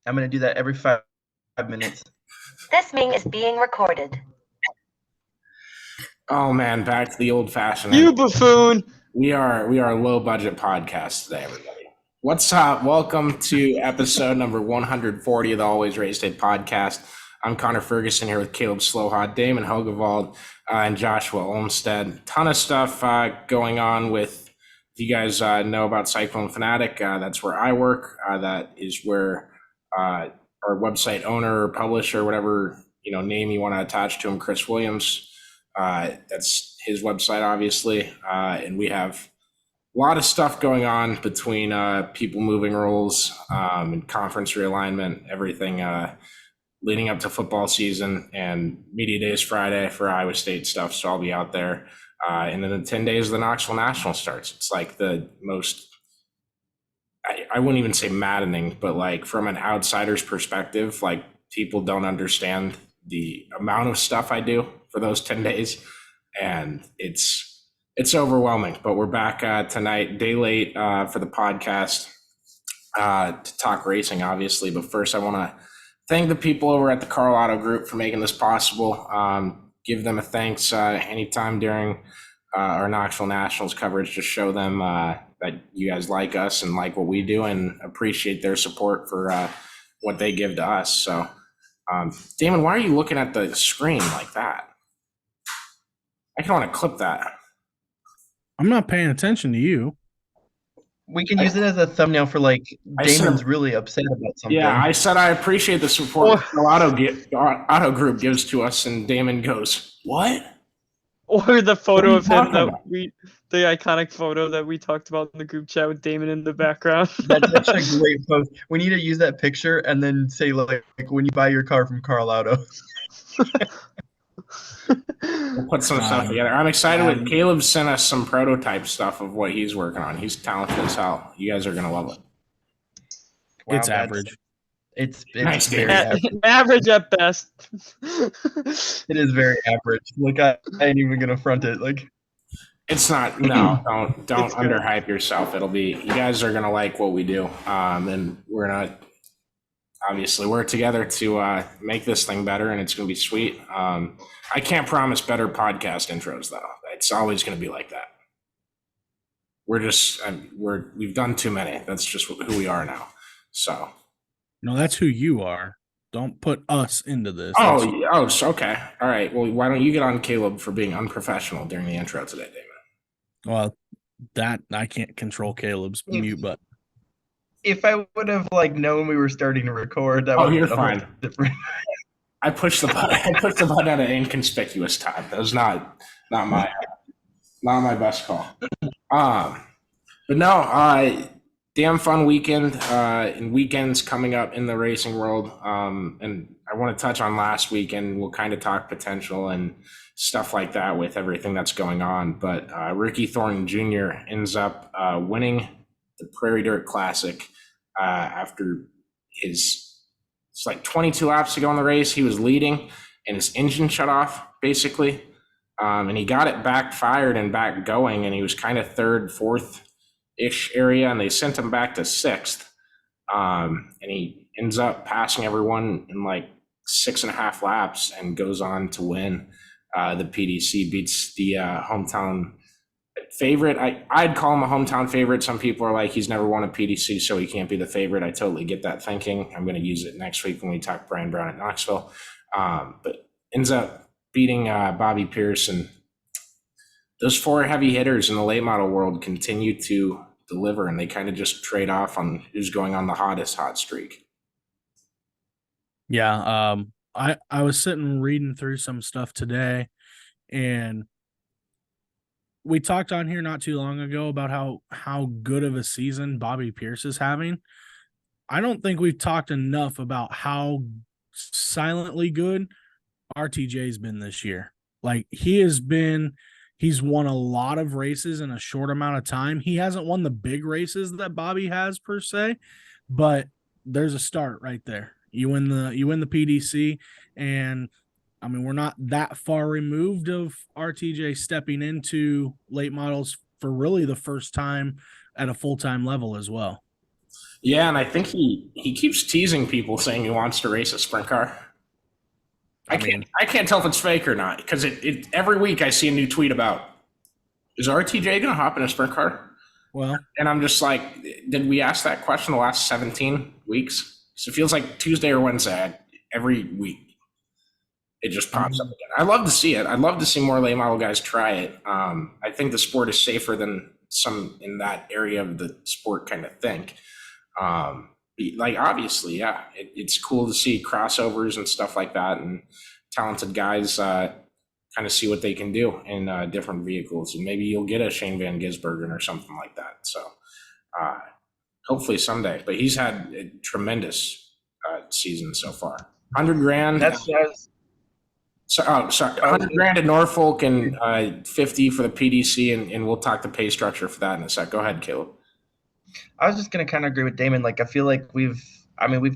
I'm going to do that every 5 minutes. This meeting is being recorded. Oh man, back to the old fashioned. You buffoon! We are a low budget podcast today, everybody. What's up? Welcome to episode number 140 of the Always Race Day podcast. I'm Connor Ferguson here with Caleb Slowhod, Damon Hogevald, and Joshua Olmstead. Ton of stuff going on with. If you guys know about Cyclone Fanatic, that's where I work. That is where our website owner or publisher, whatever name you want to attach to him, Chris Williams. That's his website, obviously, and we have a lot of stuff going on between people moving roles and conference realignment, everything leading up to football season, and media days Friday for Iowa State stuff. So I'll be out there. And then the 10 days of the Knoxville Nationals starts. It's like the most, I wouldn't even say maddening, but like from an outsider's perspective, like people don't understand the amount of stuff I do for those 10 days. And it's overwhelming, but we're back tonight, day late for the podcast to talk racing, obviously. But first I want to thank the people over at the Karl Auto Group for making this possible. Give them a thanks anytime during our Knoxville Nationals coverage. Just show them that you guys like us and like what we do and appreciate their support for what they give to us. So, Damon, why are you looking at the screen like that? I kind of want to clip that. I'm not paying attention to you. We can use it as a thumbnail for like Damon's really upset about something. Yeah, I said I appreciate the support Auto Group gives to us, and Damon goes, "What?" Or the photo of him the iconic photo that we talked about in the group chat with Damon in the background. That's actually a great post. We need to use that picture and then say like when you buy your car from Karl Auto. We'll put some stuff together. I'm excited with Caleb sent us some prototype stuff of what he's working on. He's talented as hell. You guys are gonna love it. Wow, it's average. It's nice, very average at best. It is very average. Like I ain't even gonna front it. Like it's not. No, don't underhype yourself. It'll be. You guys are gonna like what we do, and we're gonna obviously work together to make this thing better, and it's gonna be sweet. I can't promise better podcast intros though. It's always gonna be like that. We've done too many. That's just who we are now. So. No, that's who you are. Don't put us into this. Okay. All right. Well, why don't you get on Caleb for being unprofessional during the intro today, David? Well, that I can't control Caleb's mute button. If I would have known we were starting to record, that would you're fine. Different. I pushed the button. I pushed the button at an inconspicuous time. That was not my best call. But no, damn fun weekend and weekends coming up in the racing world. And I want to touch on last weekend. We'll kind of talk potential and stuff like that with everything that's going on. But Ricky Thornton Jr. ends up winning the Prairie Dirt Classic after it's like 22 laps to go in the race. He was leading and his engine shut off basically. And he got it backfired and back going, and he was kind of third, fourth-ish area, and they sent him back to sixth. And he ends up passing everyone in like 6.5 laps and goes on to win the PDC, beats the hometown favorite. I'd call him a hometown favorite. Some people are like, he's never won a PDC, so he can't be the favorite. I totally get that thinking. I'm going to use it next week when we talk Brian Brown at Knoxville. But ends up beating Bobby Pierce, and those four heavy hitters in the late model world continue to deliver, and they kind of just trade off on who's going on the hottest hot streak. Yeah, I was sitting reading through some stuff today, and we talked on here not too long ago about how good of a season Bobby Pierce is having. I don't think we've talked enough about how silently good RTJ's been this year. Like he's won a lot of races in a short amount of time. He hasn't won the big races that Bobby has per se, but there's a start right there. You win the PDC, and I mean, we're not that far removed of RTJ stepping into late models for really the first time at a full-time level as well. Yeah, and I think he keeps teasing people saying he wants to race a sprint car. I can't tell if it's fake or not because it every week I see a new tweet about, is RTJ going to hop in a sprint car? Well, and I'm just like, did we ask that question the last 17 weeks? So it feels like Tuesday or Wednesday every week. It just pops up again. I love to see it. I'd love to see more late model guys try it. I think the sport is safer than some in that area of the sport kind of think. Like obviously, yeah, it's cool to see crossovers and stuff like that, and talented guys kind of see what they can do in different vehicles, and maybe you'll get a Shane Van Gisbergen or something like that. So hopefully someday. But he's had a tremendous season so far. 100 grand. That's sorry, 100 grand at Norfolk and 50 for the PDC, and we'll talk the pay structure for that in a sec. Go ahead, Caleb. I was just going to kind of agree with Damon. Like, I feel like we've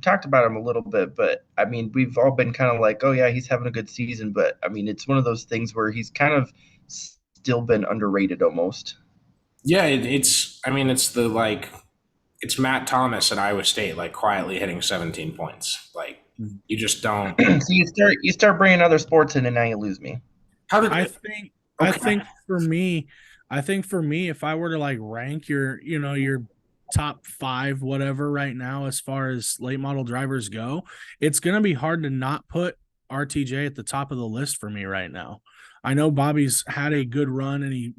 talked about him a little bit, but I mean, we've all been kind of like, oh yeah, he's having a good season. But I mean, it's one of those things where he's kind of still been underrated almost. Yeah, it's Matt Thomas at Iowa State, like quietly hitting 17 points. Like you just don't. So you start bringing other sports in, and now you lose me. I think for me, if I were to like rank your top 5, whatever right now, as far as late model drivers go, it's going to be hard to not put RTJ at the top of the list for me right now. I know Bobby's had a good run and he,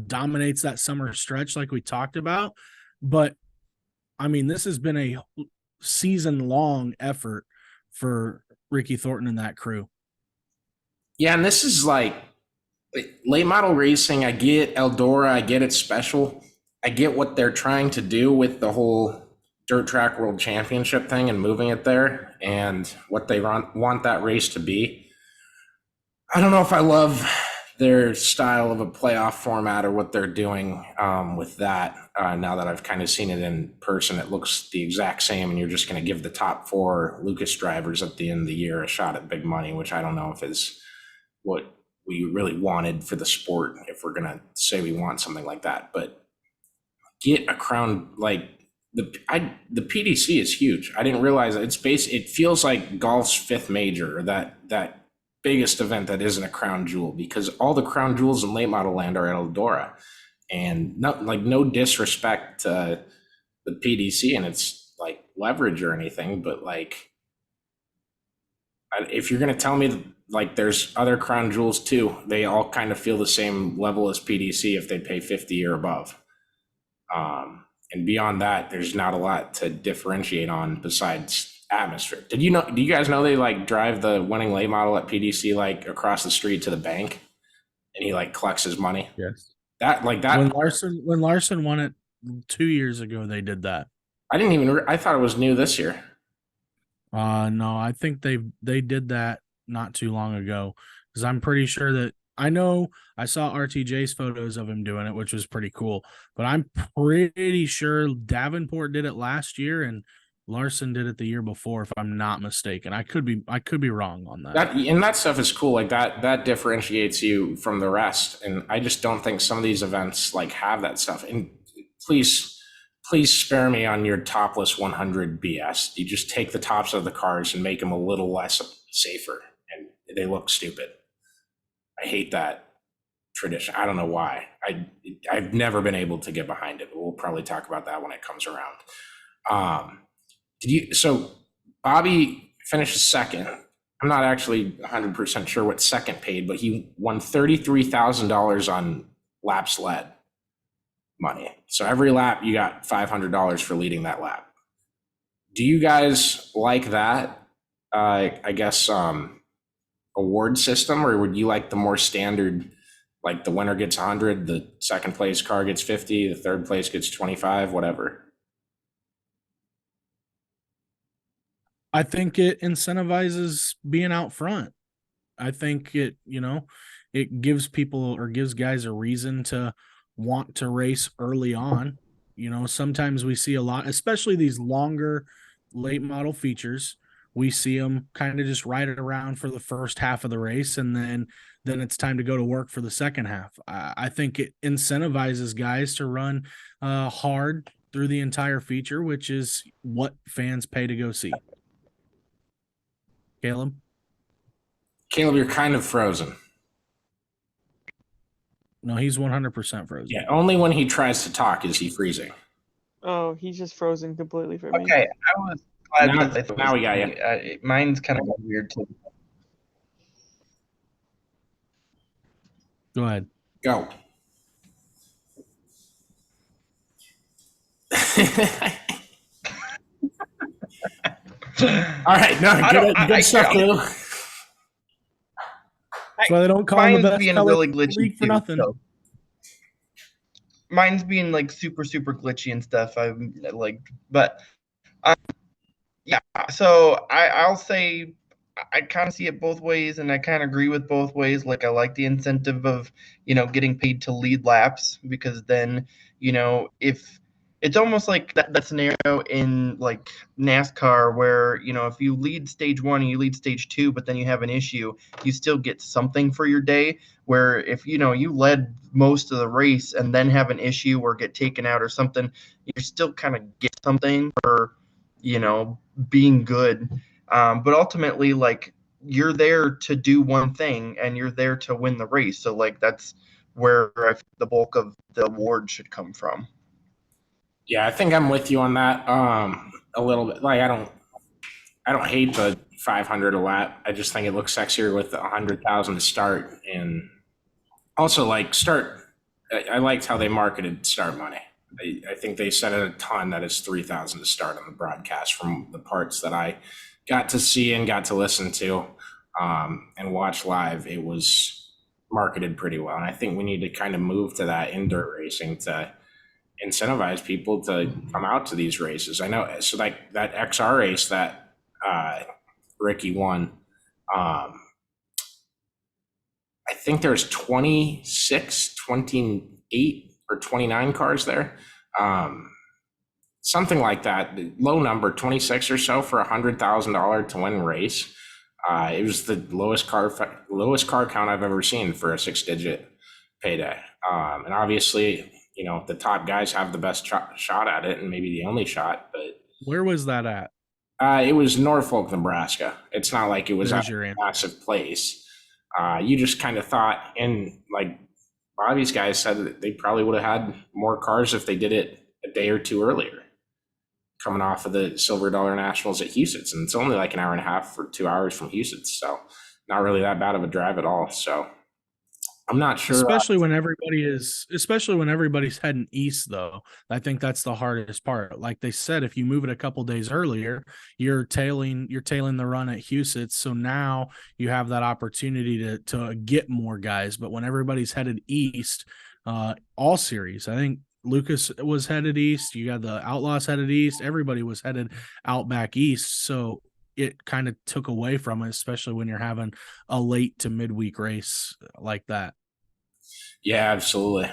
dominates that summer stretch like we talked about, but I mean, this has been a season-long effort for Ricky Thornton and that crew. Yeah, and this is like late model racing. I get Eldora, I get it's special. I get what they're trying to do with the whole Dirt Track World Championship thing and moving it there and what they want that race to be. I don't know if I love their style of a playoff format or what they're doing with that. Now that I've kind of seen it in person, it looks the exact same, and you're just going to give the top 4 Lucas drivers at the end of the year a shot at big money, which I don't know if is what we really wanted for the sport, if we're going to say we want something like that. But get a crown, like the PDC is huge. I didn't realize that it feels like golf's 5th major, or that biggest event that isn't a crown jewel, because all the crown jewels in late model land are at Eldora. And no disrespect to the PDC and its like leverage or anything, but like if you're going to tell me like there's other crown jewels too, they all kind of feel the same level as PDC if they pay 50 or above. And beyond that, there's not a lot to differentiate on besides atmosphere. Do you guys know they like drive the winning late model at PDC like across the street to the bank, and he like collects his money? Yes. That when Larson won it 2 years ago, they did that. I thought it was new this year. No, I think they did that not too long ago, because I'm pretty sure that I know I saw RTJ's photos of him doing it, which was pretty cool, but I'm pretty sure Davenport did it last year and Larson did it the year before, if I'm not mistaken. I could be wrong on that. That stuff is cool. Like that differentiates you from the rest. And I just don't think some of these events like have that stuff. And please spare me on your topless 100 BS. You just take the tops of the cars and make them a little less safer, and they look stupid. I hate that tradition. I don't know why. I've never been able to get behind it, but we'll probably talk about that when it comes around. So Bobby finished second. I'm not actually 100% sure what second paid, but he won $33,000 on laps led money. So every lap you got $500 for leading that lap. Do you guys like that? I guess award system, or would you like the more standard, like the winner gets 100, the second place car gets 50, the third place gets 25, whatever? I think it incentivizes being out front. I think it gives people or gives guys a reason to want to race early on. Sometimes we see a lot, especially these longer late model features. We see them kind of just ride it around for the first half of the race, and then it's time to go to work for the second half. I think it incentivizes guys to run hard, through the entire feature, which is what fans pay to go see. Caleb, you're kind of frozen. no, he's 100% frozen. Yeah, only when he tries to talk is he freezing. Oh, he's just frozen completely for me. Okay, I was glad Now we got you. Mine's kind of weird too. Go ahead. Go. All right, no, good stuff, Caleb. That's why they don't call him the Mine's best being color really in the glitchy league for too, nothing. so. Mine's being like super glitchy and stuff. I'm like, but yeah. So I'll say I kind of see it both ways, and I kind of agree with both ways. Like I like the incentive of getting paid to lead laps, because then if it's almost like that scenario in like NASCAR where if you lead stage 1 and you lead stage 2, but then you have an issue, you still get something for your day. Where if you led most of the race and then have an issue or get taken out or something, you still kind of get something for being good. But ultimately, like, you're there to do one thing and you're there to win the race. So like that's where the bulk of the award should come from. Yeah, I think I'm with you on that. A little bit. Like I don't hate the 500 a lap. I just think it looks sexier with the 100,000 to start, and also like start. I liked how they marketed start money. I think they said it a ton that it's 3,000 to start on the broadcast from the parts that I got to see and got to listen to and watch live. It was marketed pretty well, and I think we need to kind of move to that in dirt racing to incentivize people to come out to these races. I know, so like that XR race that Ricky won, I think there's 26, 28 or 29 cars there. Something like that, low number, 26 or so for $100,000 to win a race. It was the lowest car count I've ever seen for a 6-digit payday. And obviously, the top guys have the best shot at it and maybe the only shot, but Where was that at? It was Norfolk, Nebraska. It's not like it was There's a your answer. massive place. You just kind of thought, and like Bobby's guys said, that they probably would have had more cars if they did it a day or two earlier, coming off of the Silver Dollar Nationals at Huset's. And it's only like an hour and a half or 2 hours from Huset's, so not really that bad of a drive at all. So I'm not sure. Especially when everybody's heading east, though. I think that's the hardest part. Like they said, if you move it a couple days earlier, you're tailing the run at Huset's. So now you have that opportunity to get more guys. But when everybody's headed east, all series, I think Lucas was headed east. You got the Outlaws headed east. Everybody was headed out back east. So it kind of took away from it, especially when you're having a late to midweek race that. Yeah, absolutely.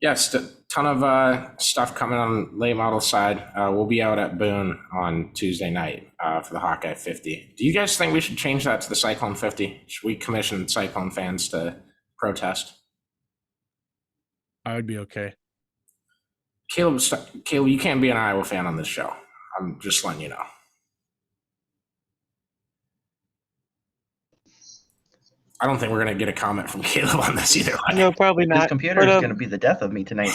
Yes, a ton of stuff coming on late model side. We'll be out at Boone on Tuesday night for the Hawkeye 50. Do you guys think we should change that to the Cyclone 50? Should we commission Cyclone fans to protest? I would be okay. Caleb, you can't be an Iowa fan on this show. I'm just letting you know. I don't think we're going to get a comment from Caleb on this either way. No, probably not. This computer is going to be the death of me tonight.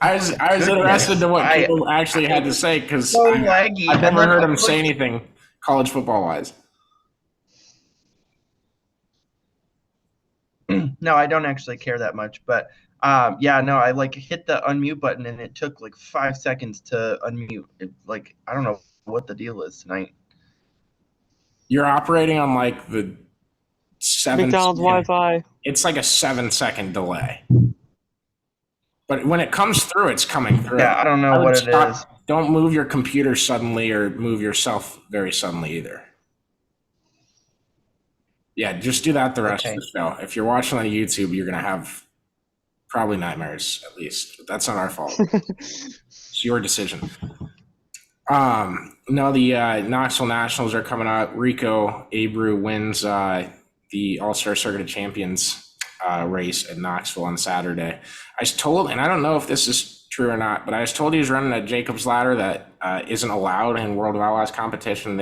I was interested to what Caleb actually had to say, because so laggy. I've never heard him say anything college football-wise. No, I don't actually care that much. But, I like hit the unmute button, and it took like 5 seconds to unmute. I don't know what the deal is tonight. You're operating on like the McDonald's Wi-Fi. It's like a 7-second delay. But when it comes through, it's coming through. Yeah, I don't know what it is. Don't move your computer suddenly or move yourself very suddenly either. Yeah, just do that the rest of the show. If you're watching on YouTube, you're going to have probably nightmares at least. But that's not our fault. It's your decision. No, the Knoxville Nationals are coming out. Rico Abreu wins the All-Star Circuit of Champions race at Knoxville on Saturday. I was told, and I don't know if this is true or not, but I was told he was running a Jacob's ladder that isn't allowed in World of Outlaws competition.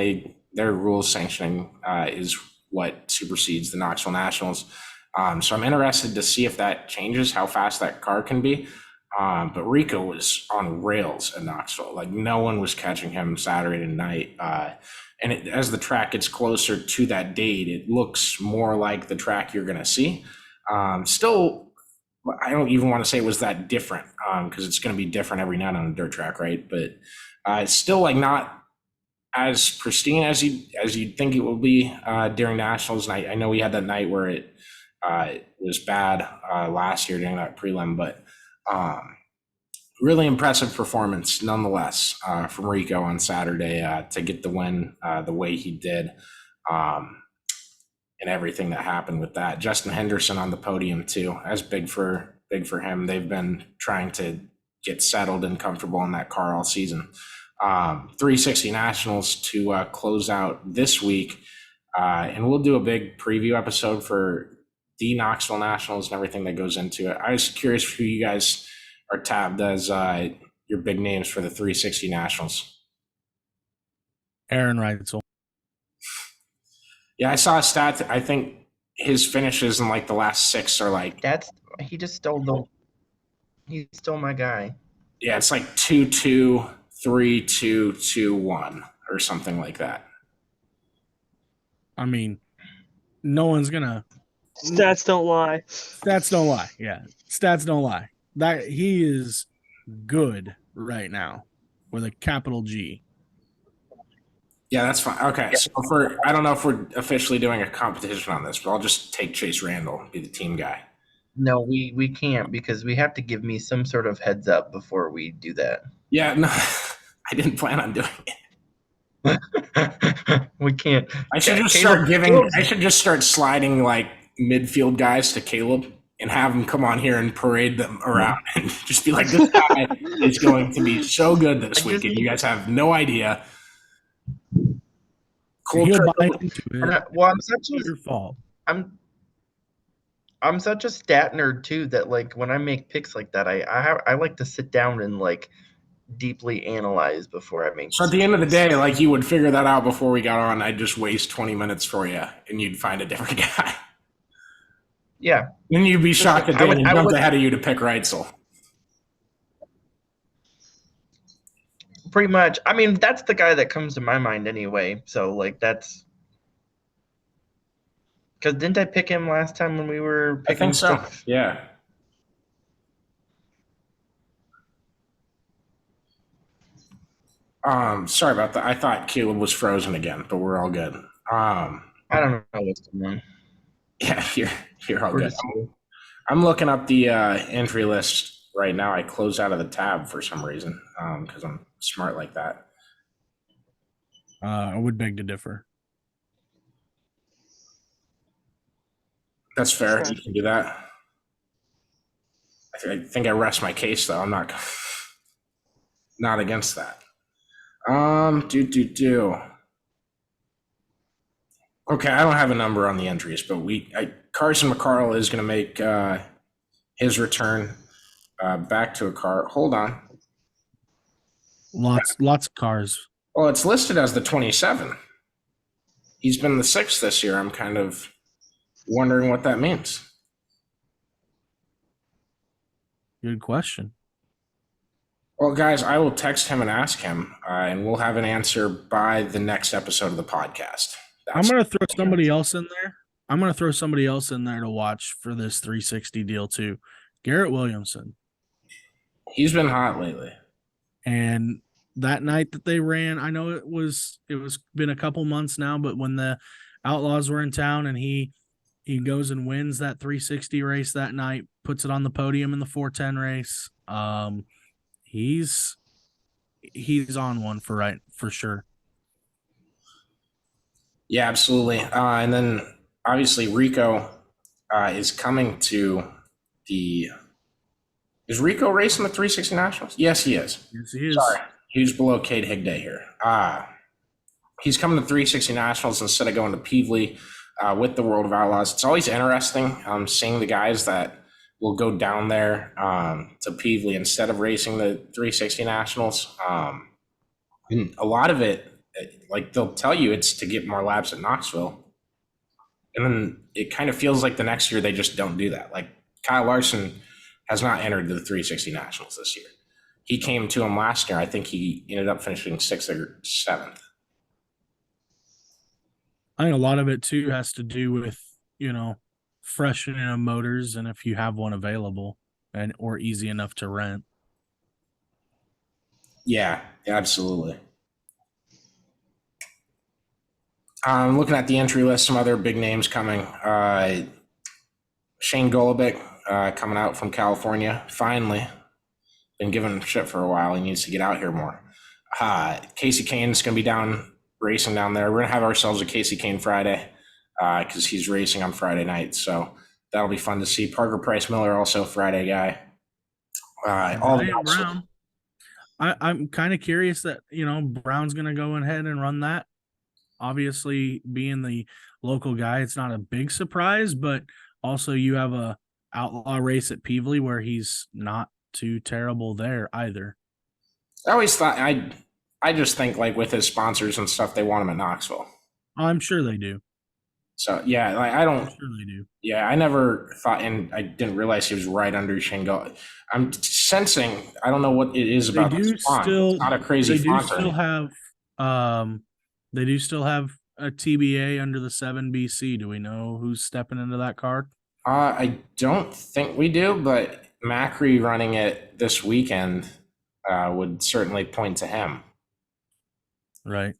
Their rules sanctioning is what supersedes the Knoxville Nationals. So I'm interested to see if that changes how fast that car can be. But Rico was on rails at Knoxville. Like, no one was catching him Saturday night. And as the track gets closer to that date, it looks more like the track you're going to see. Still, I don't even want to say it was that different because it's going to be different every night on a dirt track, right? But it's still like not as pristine as you'd think it will be during Nationals. And I know we had that night where it was bad last year during that prelim, but really impressive performance nonetheless from Rico on Saturday to get the win the way he did, and everything that happened with that. Justin Henderson on the podium too. That's big for him. They've been trying to get settled and comfortable in that car all season. 360 Nationals to close out this week, and we'll do a big preview episode for the Knoxville Nationals and everything that goes into it. I was curious who you guys are tabbed as your big names for the 360 Nationals. Aaron Reitzel. Yeah, I saw a stat. I think his finishes in like the last 6 are like he stole my guy. Yeah, it's like 2-2, 3-2, 2-1 or something like that. I mean, no one's gonna. Stats don't lie. Stats don't lie. Yeah, stats don't lie. That he is good right now with a capital G. Yeah, that's fine. Okay, so I don't know if we're officially doing a competition on this, but I'll just take Chase Randall, be the team guy. No, we can't because we have to give me some sort of heads up before we do that. Yeah, no, I didn't plan on doing it. We can't. I should just start sliding like midfield guys to Caleb and have him come on here and parade them around and just be like, this guy is going to be so good this week, and you guys have no idea. Cool. Buy into it. Well, your fault. I'm such a stat nerd too that like when I make picks like that, I like to sit down and like deeply analyze before I make. So at the end of the day, like you would figure that out before we got on. I'd just waste 20 minutes for you, and you'd find a different guy. Yeah. Then you'd be shocked that Damon jumped ahead of you to pick Reitzel. Pretty much. I mean, that's the guy that comes to my mind anyway. So like that's because didn't I pick him last time when we were picking I think so. stuff? Yeah. Sorry about that. I thought Caleb was frozen again, but we're all good. I don't know what's going on. Yeah, you're all good. I'm looking up the entry list right now. I closed out of the tab for some reason because I'm smart like that. I would beg to differ. That's fair. You can do that. I think I rest my case, though. I'm not against that. Okay, I don't have a number on the entries, but Carson McCarl is going to make his return back to a car. Hold on. Lots of cars. Well, it's listed as the 27. He's been the 6th this year. I'm kind of wondering what that means. Good question. Well, guys, I will text him and ask him, and we'll have an answer by the next episode of the podcast. I'm going to throw somebody else in there. I'm going to throw somebody else in there to watch for this 360 deal too. Garrett Williamson. He's been hot lately. And that night that they ran, I know it was been a couple months now, but when the Outlaws were in town and he goes and wins that 360 race that night, puts it on the podium in the 410 race. He's on one for sure. Yeah, absolutely. And then obviously Rico is coming to the. Is Rico racing the 360 Nationals? Yes, he is. Yes, he is. Sorry, he's below Cade Higday here. He's coming to 360 Nationals instead of going to Peevely. with the World of Outlaws. It's always interesting seeing the guys that will go down there to Peevely instead of racing the 360 Nationals. And a lot of it, like they'll tell you it's to get more laps at Knoxville. And then it kind of feels like the next year they just don't do that. Like Kyle Larson has not entered the 360 Nationals this year. He came to him last year. I think he ended up finishing 6th or 7th. I think a lot of it too has to do with, freshening of motors and if you have one available or easy enough to rent. Yeah, absolutely. Looking at the entry list, some other big names coming. Shane Golobic coming out from California, finally. Been given shit for a while. He needs to get out here more. Casey Kane's going to be down racing down there. We're going to have ourselves a Casey Kane Friday because he's racing on Friday night. So that'll be fun to see. Parker Price Miller, also Friday guy. Brown. I'm kind of curious that, Brown's going to go ahead and run that. Obviously, being the local guy, it's not a big surprise, but also you have a outlaw race at Peevely where he's not too terrible there either. I always thought I just think like with his sponsors and stuff, they want him at Knoxville. I'm sure they do. So yeah, like I'm sure they do. Yeah, I never thought, and I didn't realize he was right under Shingo. I'm sensing, I don't know what it is about this font. It's not a crazy font. They do still have a TBA under the 7BC. Do we know who's stepping into that card? I don't think we do, but Macri running it this weekend would certainly point to him. Right.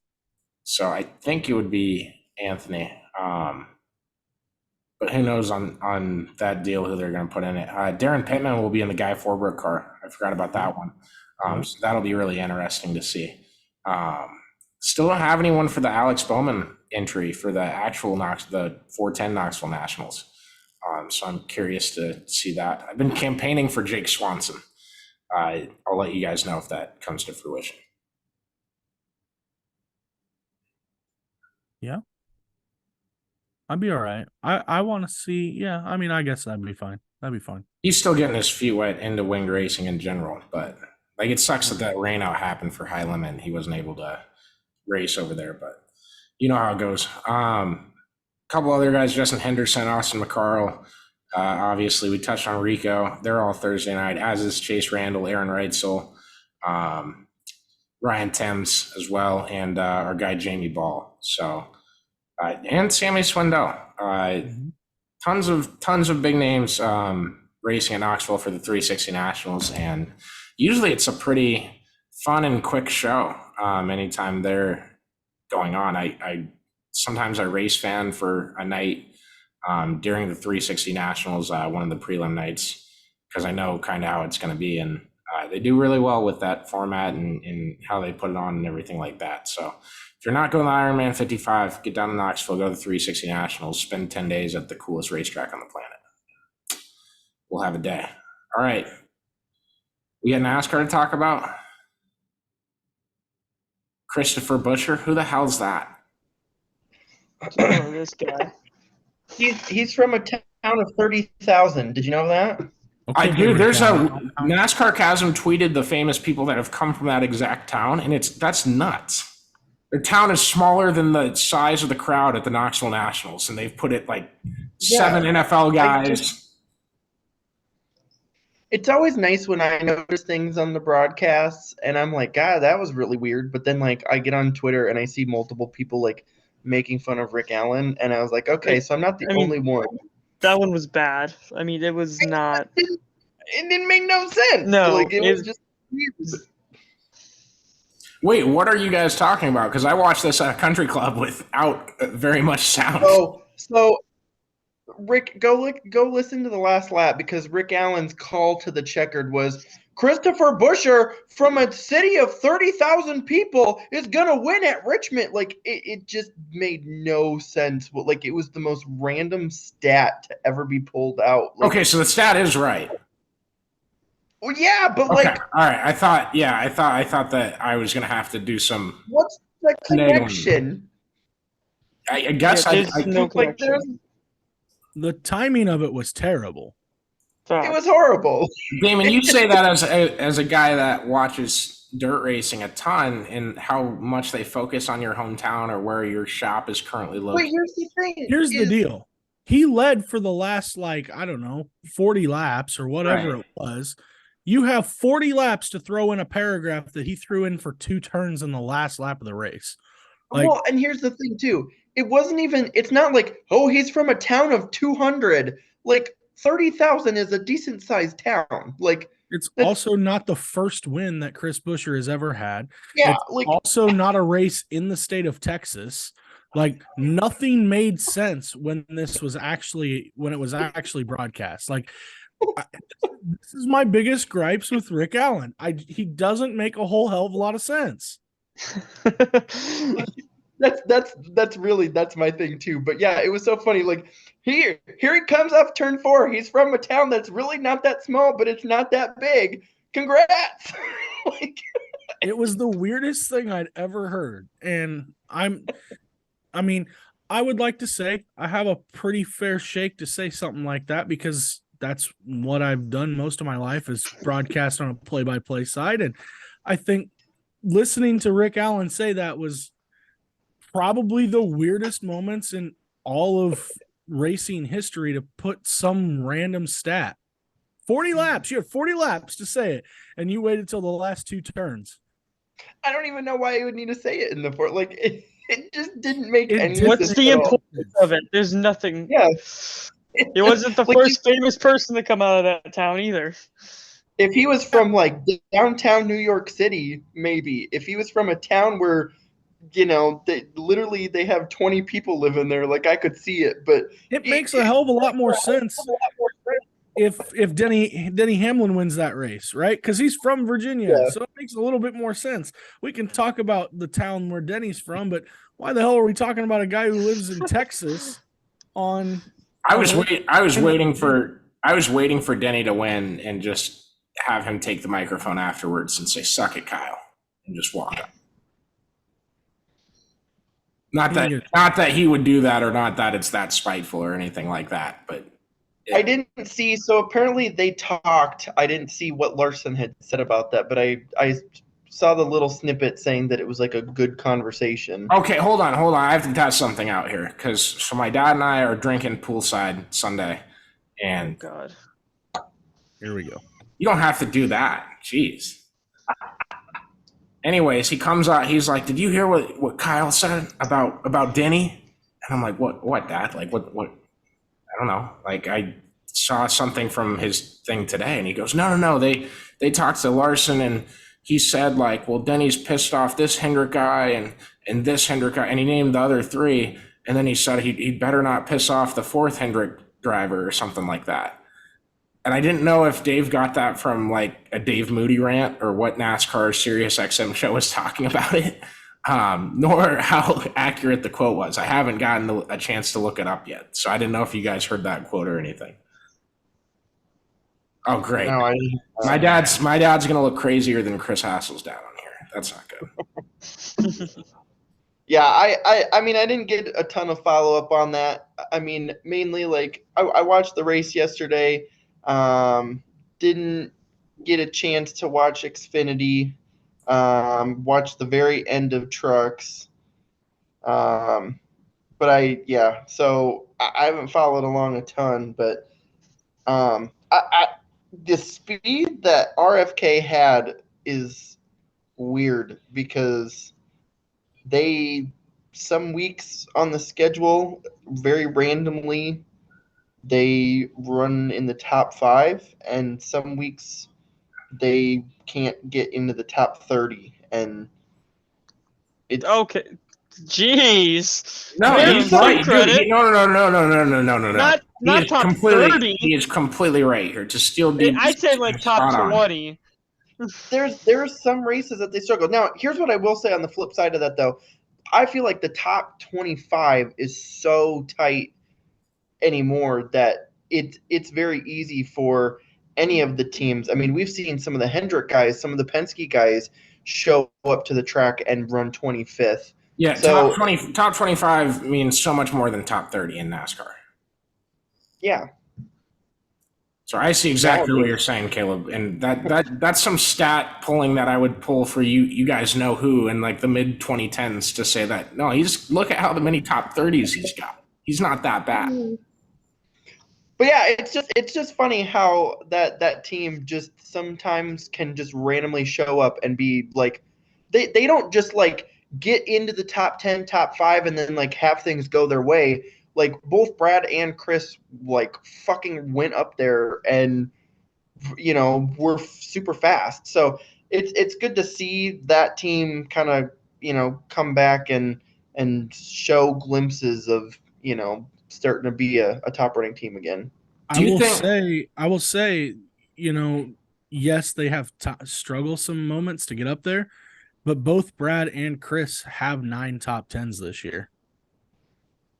So I think it would be Anthony. But who knows on that deal who they're going to put in it. Darren Pittman will be in the Guy Forbrook car. I forgot about that one. So that'll be really interesting to see. Still don't have anyone for the Alex Bowman entry for the actual the 410 Knoxville Nationals. So I'm curious to see that. I've been campaigning for Jake Swanson. I'll let you guys know if that comes to fruition. Yeah. I'd be all right. I want to see. Yeah, I mean, I guess that'd be fine. That'd be fine. He's still getting his feet wet into winged racing in general, but like it sucks that rain out happened for High Limit and he wasn't able to race over there, but you know how it goes. Couple other guys, Justin Henderson, Austin McCarl. Obviously, we touched on Rico. They're all Thursday night, as is Chase Randall, Aaron Reitzel, Ryan Thames as well, and our guy Jamie Ball. So, and Sammy Swindell. Tons of big names racing at Knoxville for the 360 Nationals, and usually it's a pretty fun and quick show. Anytime they're going on, I sometimes I race fan for a night during the 360 Nationals, one of the prelim nights, because I know kind of how it's going to be, and they do really well with that format and how they put it on and everything like that. So if you're not going to Ironman 55, get down to Knoxville, go to the 360 Nationals, spend 10 days at the coolest racetrack on the planet. We'll have a day. All right. We got NASCAR to talk about. Christopher Buescher, who the hell's that? Oh, this guy. He's from a town of 30,000. Did you know that? I do. There's a NASCAR Chasm tweeted the famous people that have come from that exact town, and that's nuts. Their town is smaller than the size of the crowd at the Knoxville Nationals, and they've put it like 7 NFL guys. It's always nice when I notice things on the broadcasts, and I'm like, God, that was really weird. But then, like, I get on Twitter and I see multiple people like making fun of Rick Allen, and I was like, okay, so I'm not the only one. That one was bad. I mean, it was not. It didn't make no sense. No, like, it was just weird. Wait, what are you guys talking about? Because I watched this at a country club without very much sound. So Rick, go listen to the last lap, because Rick Allen's call to the checkered was, Christopher Buescher from a city of 30,000 people is going to win at Richmond. Like, it just made no sense. Like, it was the most random stat to ever be pulled out. Like, okay, so the stat is right. Well, yeah, but okay. Like, all right. I thought that I was going to have to do some. What's the connection? I guess there's no like connection. The timing of it was terrible. it was horrible. Damon, you say that as a guy that watches dirt racing a ton, and how much they focus on your hometown or where your shop is currently But located. here's the thing. Here's the deal. He led for the last, 40 laps or whatever it was. You have 40 laps to throw in a paragraph that he threw in for 2 turns in the last lap of the race. Well, and here's the thing too. It's not like, oh, he's from a town of 200. Like 30,000 is a decent sized town. Like it's also not the first win that Chris Buescher has ever had. Yeah, it's also not a race in the state of Texas. Like nothing made sense when it was actually broadcast. Like this is my biggest gripes with Rick Allen. He doesn't make a whole hell of a lot of sense. That's my thing too. But yeah, it was so funny. Like here he comes off turn 4. He's from a town that's really not that small, but it's not that big. Congrats. It was the weirdest thing I'd ever heard. And I would like to say I have a pretty fair shake to say something like that because that's what I've done most of my life is broadcast on a play-by-play side. And I think listening to Rick Allen say that was probably the weirdest moments in all of racing history to put some random stat. 40 laps. You had 40 laps to say it, and you waited till the last 2 turns. I don't even know why he would need to say it in the fourth. Like it just didn't make any sense. What's the importance of it? There's nothing. Yeah. It wasn't the first famous person to come out of that town either. If he was from like downtown New York City, maybe. If he was from a town where, they have 20 people living there, like I could see it. But it makes a hell of a lot more sense if Denny Hamlin wins that race, right? Because he's from Virginia, so it makes a little bit more sense. We can talk about the town where Denny's from, but why the hell are we talking about a guy who lives in Texas? I was waiting for Denny to win and just have him take the microphone afterwards and say, "Suck it, Kyle," and just walk up. Not that he would do that, or not that it's that spiteful or anything like that, but. I didn't see. So apparently they talked. I didn't see what Larson had said about that, but I saw the little snippet saying that it was like a good conversation. Okay, hold on. I have to test something out here so my dad and I are drinking poolside Sunday, and God, here we go. You don't have to do that. Jeez. Anyways, he comes out. He's like, "Did you hear what Kyle said about Denny?" And I'm like, "What, Dad? Like, what?" I don't know. Like I saw something from his thing today, and he goes, "No. They talked to Larson, and he said like, well, Denny's pissed off this Hendrick guy and this Hendrick guy, and he named the other 3, and then he said he'd better not piss off the 4th Hendrick driver or something like that." And I didn't know if Dave got that from like a Dave Moody rant or what NASCAR Sirius XM show was talking about it. Nor how accurate the quote was. I haven't gotten a chance to look it up yet, so I didn't know if you guys heard that quote or anything. Oh, great! No, my dad's gonna look crazier than Chris Hassel's dad on here. That's not good. Yeah, I mean, I didn't get a ton of follow up on that. I mean, mainly like I watched the race yesterday. Didn't get a chance to watch Xfinity. Watched the very end of Trucks. So I haven't followed along a ton, but the speed that RFK had is weird because some weeks on the schedule, very randomly, they run in the top 5, and some weeks they can't get into the top 30, and it's okay. Jeez. No, he's right. Dude, no. Not top 30. He is completely right here. To steal deep. I'd say like top 20. There's some races that they struggle. Now, here's what I will say on the flip side of that, though. I feel like the top 25 is so tight anymore that it's very easy for any of the teams. I mean, we've seen some of the Hendrick guys, some of the Penske guys show up to the track and run 25th Yeah, So top 25 means so much more than top 30 in NASCAR. yeah, So I see exactly what you're saying, Caleb, and that's some stat pulling that I would pull for you. You guys know who in like the mid 2010s to say that no, he's look at how many top 30s he's got. He's not that bad. but yeah, it's just funny how that team just sometimes can just randomly show up and be like, they don't just like get into the top 10, top 5, and then like have things go their way. Like both Brad and Chris like fucking went up there and were super fast. So it's good to see that team kind of come back and show glimpses of starting to be a top running team again. I will say, yes, they have struggle some moments to get up there, but both Brad and Chris have 9 top 10s this year.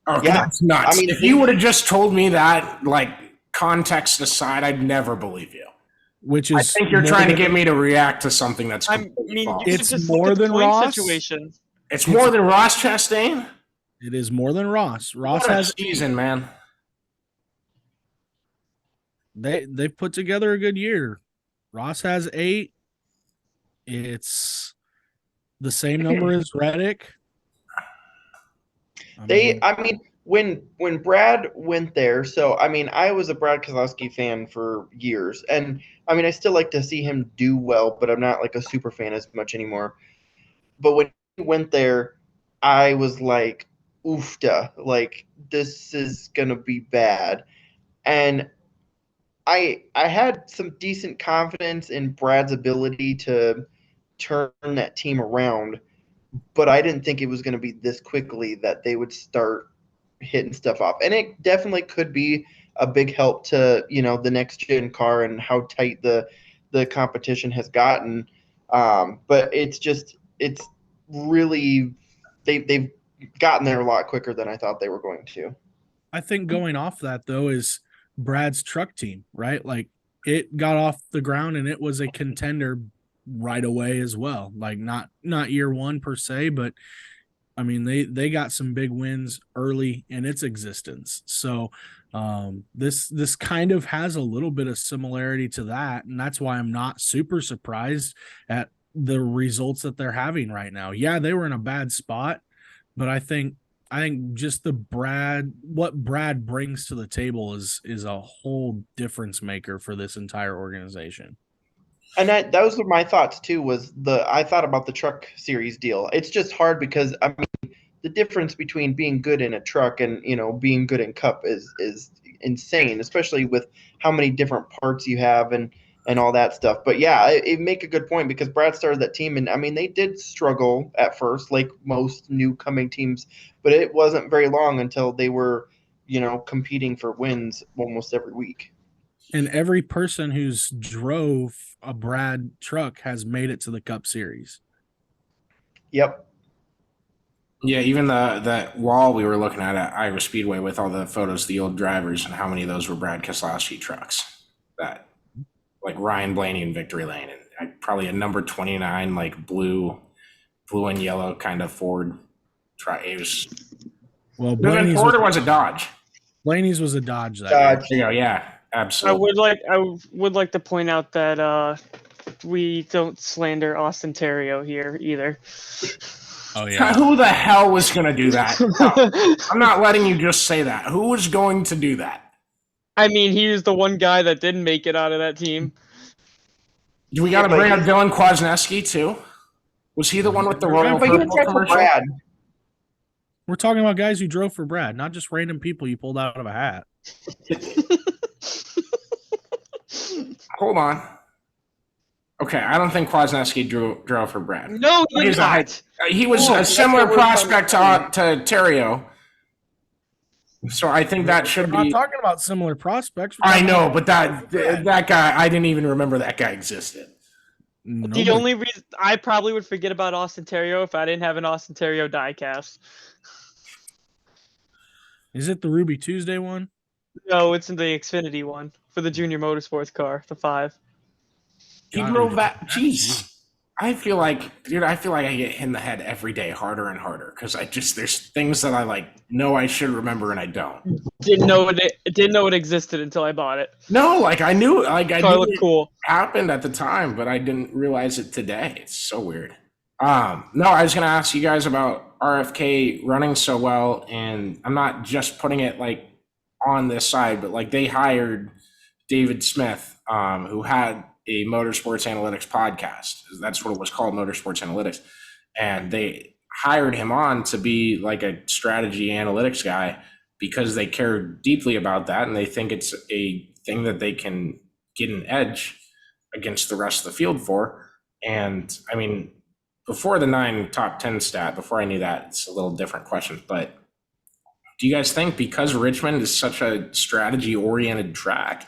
Oh, yeah. That's nuts. I mean, if you would have just told me that, like, context aside, I'd never believe you. Which is, I think you're trying to get me to react to something that's false. It's more than Ross. Situation. It's more than Ross Chastain? It is more than Ross. Ross has a season, man. They've put together a good year. Ross has 8. It's the same number as Reddick. When Brad went there, so I mean, I was a Brad Keselowski fan for years, and I mean, I still like to see him do well, but I'm not like a super fan as much anymore. But when he went there, I was like, oofda, like this is gonna be bad, and I had some decent confidence in Brad's ability to turn that team around, but I didn't think it was going to be this quickly that they would start hitting stuff off. And it definitely could be a big help to, the next gen car and how tight the competition has gotten. But it's really, they've gotten there a lot quicker than I thought they were going to. I think going off that though is Brad's truck team, right? Like it got off the ground and it was a contender right away as well. Like not year one per se, but I mean they got some big wins early in its existence. So this kind of has a little bit of similarity to that, and that's why I'm not super surprised at the results that they're having right now. Yeah, they were in a bad spot, but I think just what Brad brings to the table is a whole difference maker for this entire organization. And those were my thoughts too. I thought about the truck series deal. It's just hard because I mean the difference between being good in a truck and being good in Cup is insane, especially with how many different parts you have and all that stuff. But yeah, it make a good point because Brad started that team, and I mean they did struggle at first, like most new coming teams, but it wasn't very long until they were, competing for wins almost every week. And every person who's drove a Brad truck has made it to the Cup Series. Yep. Yeah, even that wall we were looking at Iowa Speedway with all the photos of the old drivers and how many of those were Brad Keselowski trucks. That, like Ryan Blaney in Victory Lane, and probably a number 29, like blue and yellow kind of Ford truck. It was Blaney's Ford, or was it Dodge? Blaney's was a Dodge. Dodge. There you go. Yeah, absolutely. I would like to point out that we don't slander Austin Terrio here either. Oh yeah. Who the hell was going to do that? No, I'm not letting you just say that. Who was going to do that? I mean, he was the one guy that didn't make it out of that team. Do we got to bring up Dylan Kwasniewski too? Was he the one with the Royal Purple commercial? Brad. We're talking about guys who drove for Brad, not just random people you pulled out of a hat. Hold on. Okay, I don't think Kwasniewski drove for Brad. No, he was not. He was a similar prospect to Terrio. So I think that should be. We're not talking about similar prospects. I know, but that guy, I didn't even remember that guy existed. The only reason I probably would forget about Austin Terrio if I didn't have an Austin Terrio diecast. Is it the Ruby Tuesday one? No, it's in the Xfinity one for the Junior Motorsports car, the 5. He drove that. Jeez. I feel like, dude, I get hit in the head every day harder and harder because there's things that I like know I should remember and I don't. Didn't know it existed until I bought it. No, like I knew Car looked it cool. happened at the time, but I didn't realize it today. It's so weird. No, I was gonna ask you guys about RFK running so well, and I'm not just putting it like on this side, but like they hired David Smith, who had a motorsports analytics podcast. That's what it was called, Motorsports Analytics. And they hired him on to be like a strategy analytics guy because they care deeply about that. And they think it's a thing that they can get an edge against the rest of the field for. And I mean, before the 9 top 10 stat, before I knew that, it's a little different question. But do you guys think because Richmond is such a strategy oriented track,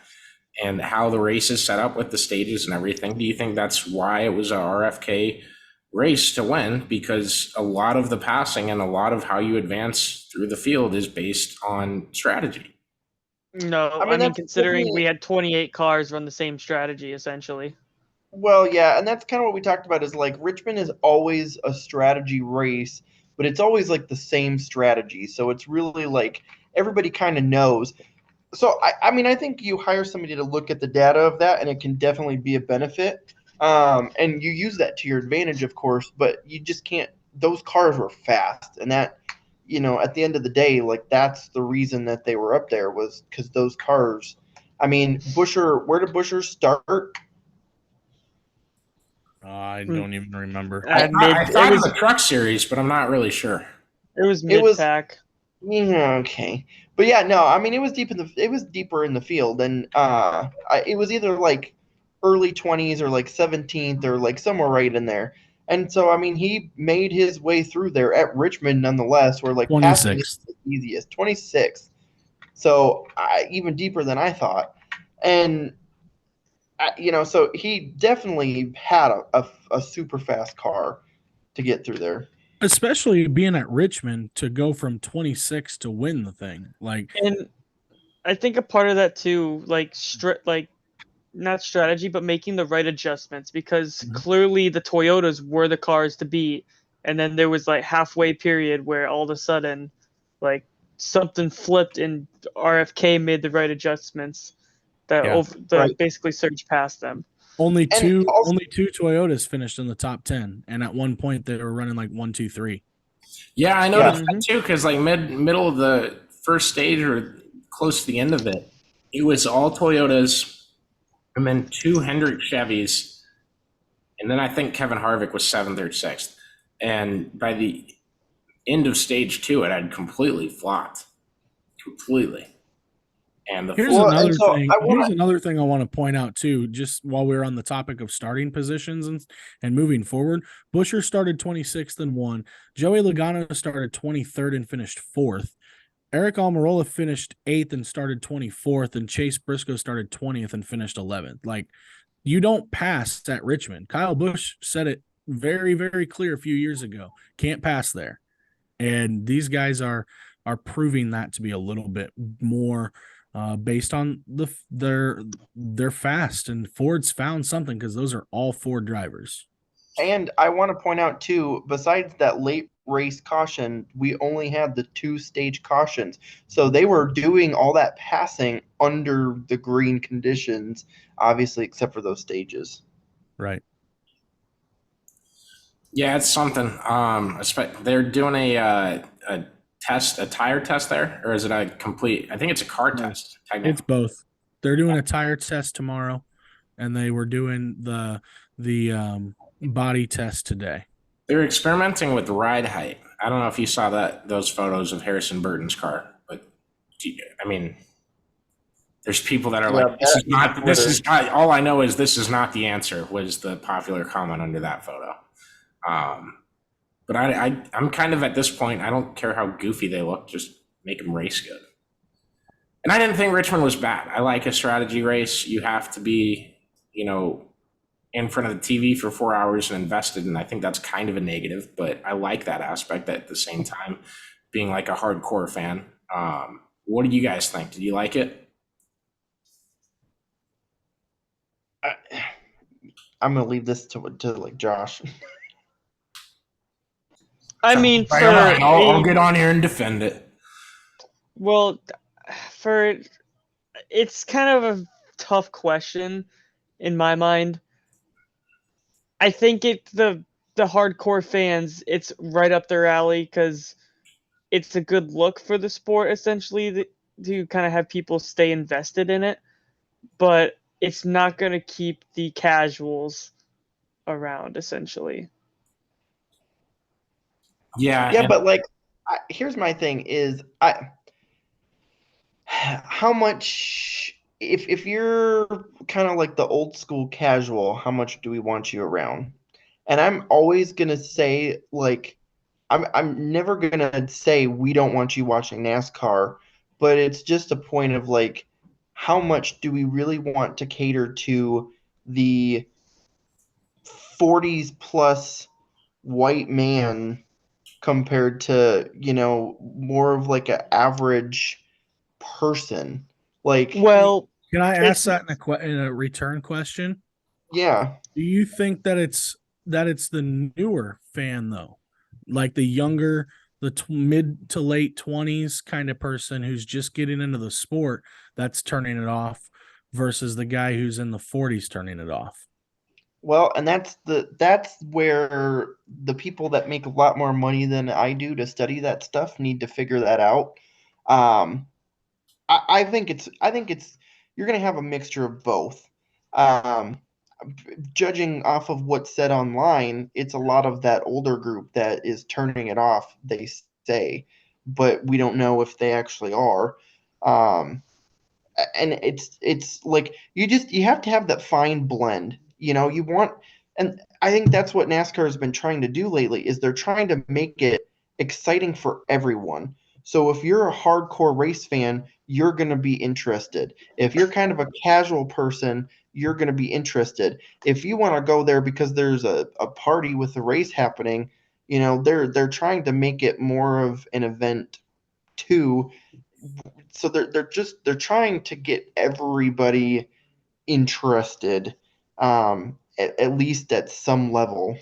and how the race is set up with the stages and everything, do you think that's why it was a RFK race to win? Because a lot of the passing and a lot of how you advance through the field is based on strategy. No, I mean considering we had 28 cars run the same strategy, essentially. Well, yeah, and that's kind of what we talked about is like Richmond is always a strategy race, but it's always like the same strategy. So it's really like everybody kind of knows. So, I mean, I think you hire somebody to look at the data of that, and it can definitely be a benefit. And you use that to your advantage, of course, but you just can't. Those cars were fast, and that, at the end of the day, like that's the reason that they were up there was because those cars. I mean, where did Busher start? I don't even remember. I thought it was a truck series, but I'm not really sure. It was mid-pack. Yeah, okay. But yeah, no, I mean it was deeper in the field, and it was either like early 20s or like 17th or like somewhere right in there. And so I mean he made his way through there at Richmond nonetheless, where like passing is the easiest, 26th. So even deeper than I thought, and so he definitely had a super fast car to get through there. Especially being at Richmond to go from 26 to win the thing. And I think a part of that too, not strategy, but making the right adjustments, because clearly the Toyotas were the cars to beat. And then there was like halfway period where all of a sudden like something flipped and RFK made the right adjustments that basically surged past them. Only two Toyotas finished in the top 10, and at one point they were running like 1, 2, 3. Yeah, I noticed that too, because like middle of the first stage or close to the end of it, it was all Toyotas, and then 2 Hendrick Chevys, and then I think Kevin Harvick was 7th or 6th. And by the end of stage 2, it had completely flopped, completely. And here's another thing I want to point out too, just while we're on the topic of starting positions and moving forward. Busher started 26th and won. Joey Logano started 23rd and finished 4th. Eric Almirola finished 8th and started 24th, and Chase Briscoe started 20th and finished 11th. Like, you don't pass at Richmond. Kyle Busch said it very, very clear a few years ago. Can't pass there. And these guys are proving that to be a little bit more based on they're fast, and Ford's found something because those are all Ford drivers. And I want to point out too, besides that late race caution, we only had the 2-stage cautions, so they were doing all that passing under the green conditions, obviously, except for those stages. Right. Yeah, it's something. They're doing a tire test there, or is it a complete? I think it's a car test. It's both. They're doing a tire test tomorrow, and they were doing the body test today. They're experimenting with ride height. I don't know if you saw those photos of Harrison Burton's car, but I mean, there's people that are like, this is not. All I know is this is not the answer. Was the popular comment under that photo. But I'm kind of at this point, I don't care how goofy they look, just make them race good. And I didn't think Richmond was bad. I like a strategy race. You have to be, in front of the TV for 4 hours and invested, and I think that's kind of a negative, but I like that aspect at the same time, being like a hardcore fan. What do you guys think? Did you like it? I'm gonna leave this to like Josh. I mean, for I'll get on here and defend it. well, for it's kind of a tough question in my mind. I think the hardcore fans, it's right up their alley because it's a good look for the sport, essentially, to kind of have people stay invested in it. But it's not going to keep the casuals around, essentially. Yeah, But like, here's my thing: is how much if you're kind of like the old school casual, how much do we want you around? And I'm always gonna say like I'm never gonna say we don't want you watching NASCAR, but it's just a point of like how much do we really want to cater to the 40s plus white man compared to, more of like an average person. Like, Well, Can I ask that in a return question? yeah. Do you think that it's the newer fan though, like the younger, mid to late 20s kind of person who's just getting into the sport that's turning it off, versus the guy who's in the 40s turning it off? Well, and that's where the people that make a lot more money than I do to study that stuff need to figure that out. Um, I think it's you're gonna have a mixture of both. Um, Judging off of what's said online, it's a lot of that older group that is turning it off, they say, but we don't know if they actually are. Um, and it's like you have to have that fine blend. You want, and I think that's what NASCAR has been trying to do lately is they're trying to make it exciting for everyone. So if you're a hardcore race fan, you're going to be interested. If you're kind of a casual person, you're going to be interested. If you want to go there because there's a party with a race happening, they're trying to make it more of an event too. So they're trying to get everybody interested, at least at some level.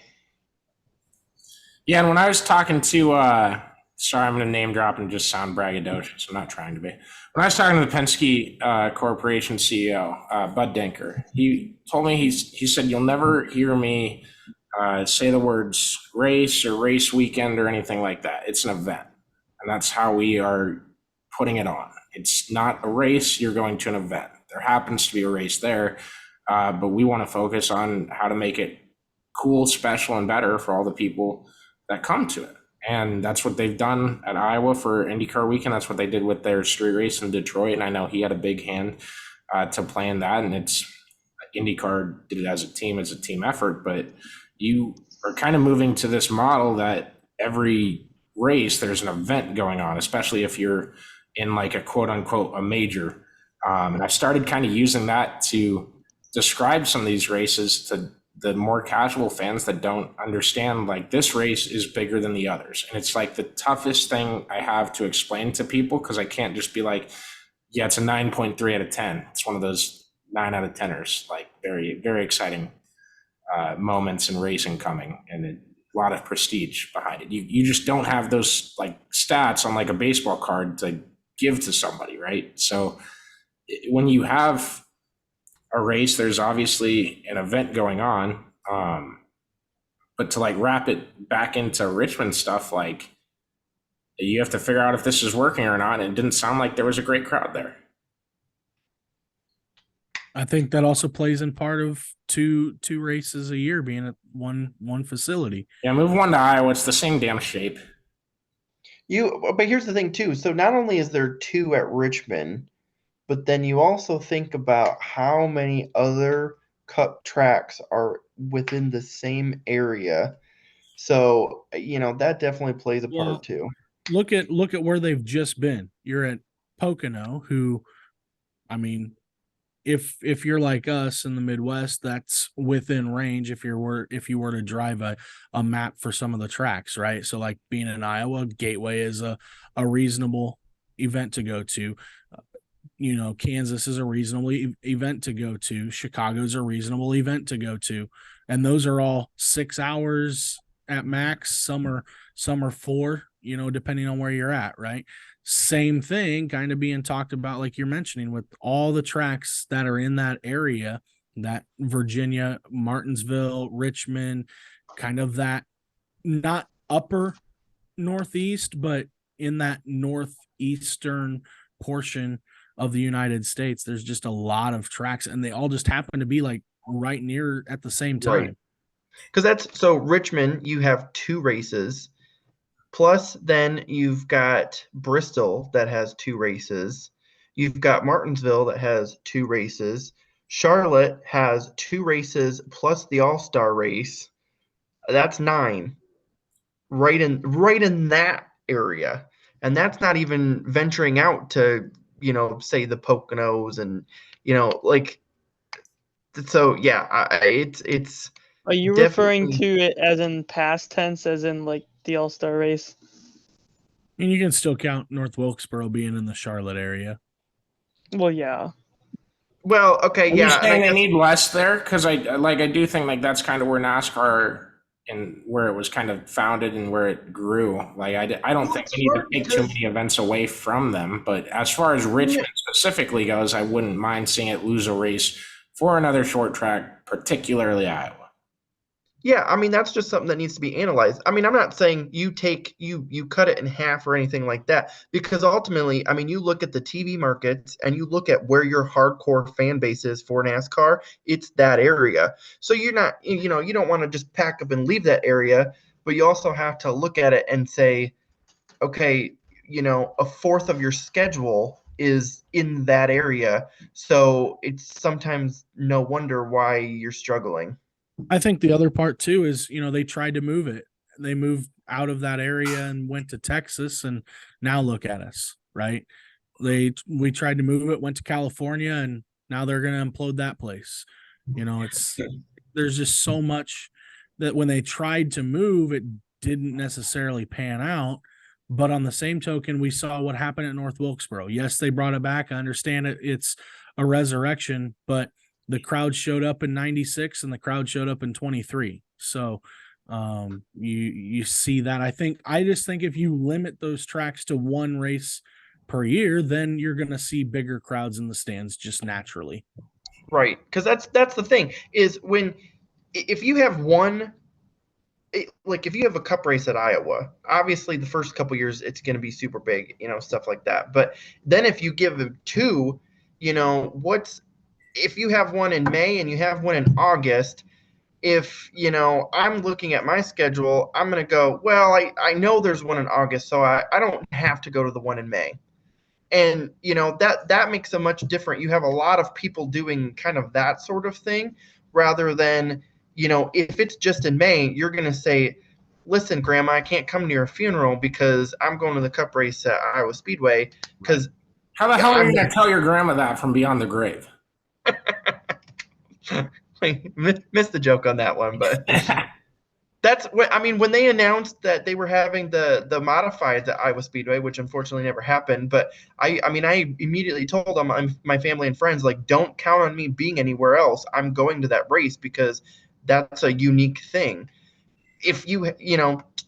Yeah, and when I was talking to, sorry, I'm going to name drop and just sound braggadocious. I'm not trying to be. When I was talking to the Penske Corporation CEO, Bud Denker, he told me, he said, you'll never hear me say the words race or race weekend or anything like that. It's an event. And that's how we are putting it on. It's not a race. You're going to an event. There happens to be a race there, but we want to focus on how to make it cool, special, and better for all the people that come to it. And that's what they've done at Iowa for IndyCar weekend. That's what they did with their street race in Detroit. And I know he had a big hand to play in that. And it's IndyCar did it as a team effort. But you are kind of moving to this model that every race there's an event going on, especially if you're in like a quote unquote a major. And I've started kind of using that to describe some of these races to the more casual fans that don't understand, like, this race is bigger than the others. And it's like the toughest thing I have to explain to people, because I can't just be like, yeah, it's a 9.3 out of 10. It's one of those 9 out of 10ers, like very, very exciting moments in racing coming, and a lot of prestige behind it. You just don't have those like stats on like a baseball card to give to somebody, right? So when you have a race, there's obviously an event going on, but to like wrap it back into Richmond stuff, like, you have to figure out if this is working or not. And it didn't sound like there was a great crowd there. I think that also plays in part of two races a year being at one facility. Yeah, move one to Iowa. It's the same damn shape. But here's the thing too. So not only is there two at Richmond, but then you also think about how many other cup tracks are within the same area. So, that definitely plays a part too. Look at where they've just been. You're at Pocono, who, I mean, if you're like us in the Midwest, that's within range if you were to drive a map for some of the tracks, right? So like being in Iowa, Gateway is a reasonable event to go to. Kansas is a reasonable event to go to. Chicago's a reasonable event to go to. And those are all 6 hours at max. Some are 4, depending on where you're at, right? Same thing kind of being talked about, like you're mentioning, with all the tracks that are in that area, that Virginia, Martinsville, Richmond, kind of that not upper Northeast, but in that northeastern portion of the United States. There's just a lot of tracks, and they all just happen to be like right near at the same time. Right. Because so Richmond, you have 2 races, plus then you've got Bristol that has 2 races. You've got Martinsville that has 2 races. Charlotte has 2 races plus the All-Star race. That's 9. Right in that area. And that's not even venturing out to, say the Poconos and, so yeah, it's Are you referring to it as in past tense, as in like the All-Star race? And you can still count North Wilkesboro being in the Charlotte area. Well, yeah. Well, okay, Are yeah. you saying they need less there? Because I do think like that's kind of where NASCAR and where it was kind of founded and where it grew. Like I don't think they need to take too many events away from them. But as far as Richmond specifically goes, I wouldn't mind seeing it lose a race for another short track, particularly Iowa. Yeah, I mean, that's just something that needs to be analyzed. I mean, I'm not saying you cut it in half or anything like that, because ultimately, I mean, you look at the TV markets and you look at where your hardcore fan base is for NASCAR, it's that area. So you're not, you don't want to just pack up and leave that area, but you also have to look at it and say, okay, a fourth of your schedule is in that area. So it's sometimes no wonder why you're struggling. I think the other part too is, they tried to move it. They moved out of that area and went to Texas, and now look at us, right? We tried to move it, went to California, and now they're going to implode that place. There's just so much that when they tried to move, it didn't necessarily pan out. But on the same token, we saw what happened at North Wilkesboro. Yes, they brought it back. I understand it. It's a resurrection, but the crowd showed up in 96 and the crowd showed up in 23. So you see that. I just think if you limit those tracks to 1 race per year, then you're going to see bigger crowds in the stands just naturally. Right. Because that's the thing is if you have if you have a cup race at Iowa, obviously the first couple years it's going to be super big, stuff like that. But then if you give them 2, if you have one in May and you have one in August, if, I'm looking at my schedule, I'm going to go, well, I know there's one in August, so I don't have to go to the one in May. And, that makes a much different. You have a lot of people doing kind of that sort of thing rather than, if it's just in May, you're going to say, listen, Grandma, I can't come to your funeral because I'm going to the cup race at Iowa Speedway. Because how the hell are you going to tell your grandma that from beyond the grave? Missed the joke on that one, but that's what I mean. When they announced that they were having the modifieds at Iowa Speedway, which unfortunately never happened, but I immediately told them, my family and friends, like, don't count on me being anywhere else. I'm going to that race because that's a unique thing. If you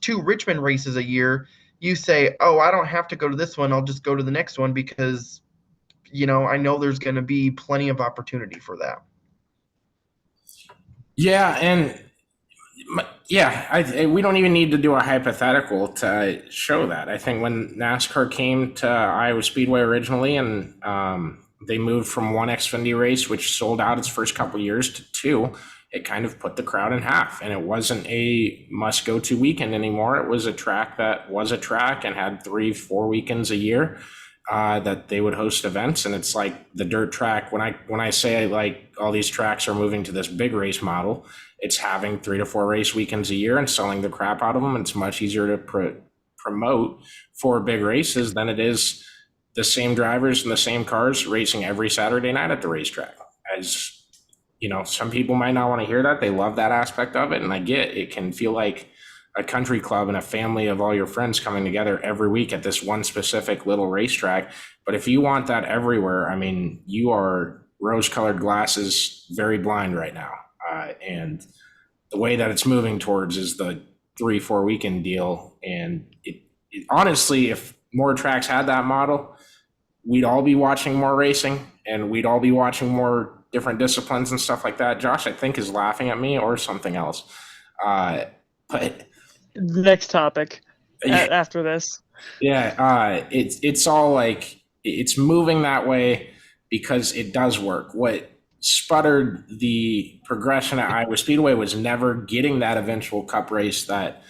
2 Richmond races a year, you say, oh, I don't have to go to this one. I'll just go to the next one because I know there's going to be plenty of opportunity for that. Yeah, and we don't even need to do a hypothetical to show that. I think when NASCAR came to Iowa Speedway originally, and they moved from 1 Xfinity race, which sold out its first couple of years, to 2, it kind of put the crowd in half. And it wasn't a must-go-to weekend anymore. It was a track that was a track and had 3-4 weekends a year that they would host events. And it's like the dirt track. When I say like all these tracks are moving to this big race model, it's having 3 to 4 race weekends a year and selling the crap out of them. And it's much easier to promote for big races than it is the same drivers and the same cars racing every Saturday night at the racetrack. As some people might not want to hear that. They love that aspect of it. And I get it can feel like a country club and a family of all your friends coming together every week at this one specific little racetrack. But if you want that everywhere, I mean, you are rose-colored glasses, very blind right now. And the way that it's moving towards is the 3-4 weekend deal. And it honestly, if more tracks had that model, we'd all be watching more racing and we'd all be watching more different disciplines and stuff like that. Josh, I think, is laughing at me or something else. But next topic after this. Yeah, it's all like it's moving that way because it does work. What sputtered the progression at Iowa Speedway was never getting that eventual cup race that,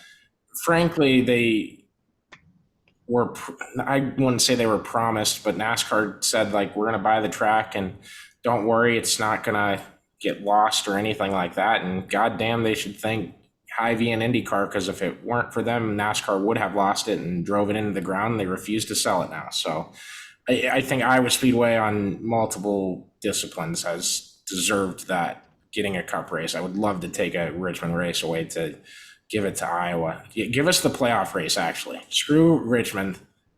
frankly, they were, I wouldn't say they were promised, but NASCAR said, like, we're going to buy the track and don't worry, it's not going to get lost or anything like that. And goddamn, they should thank Hy-Vee and IndyCar, because if it weren't for them, NASCAR would have lost it and drove it into the ground, and they refuse to sell it now. So I think Iowa Speedway on multiple disciplines has deserved that, getting a cup race. I would love to take a Richmond race away to give it to Iowa. Give us the playoff race, actually. Screw Richmond.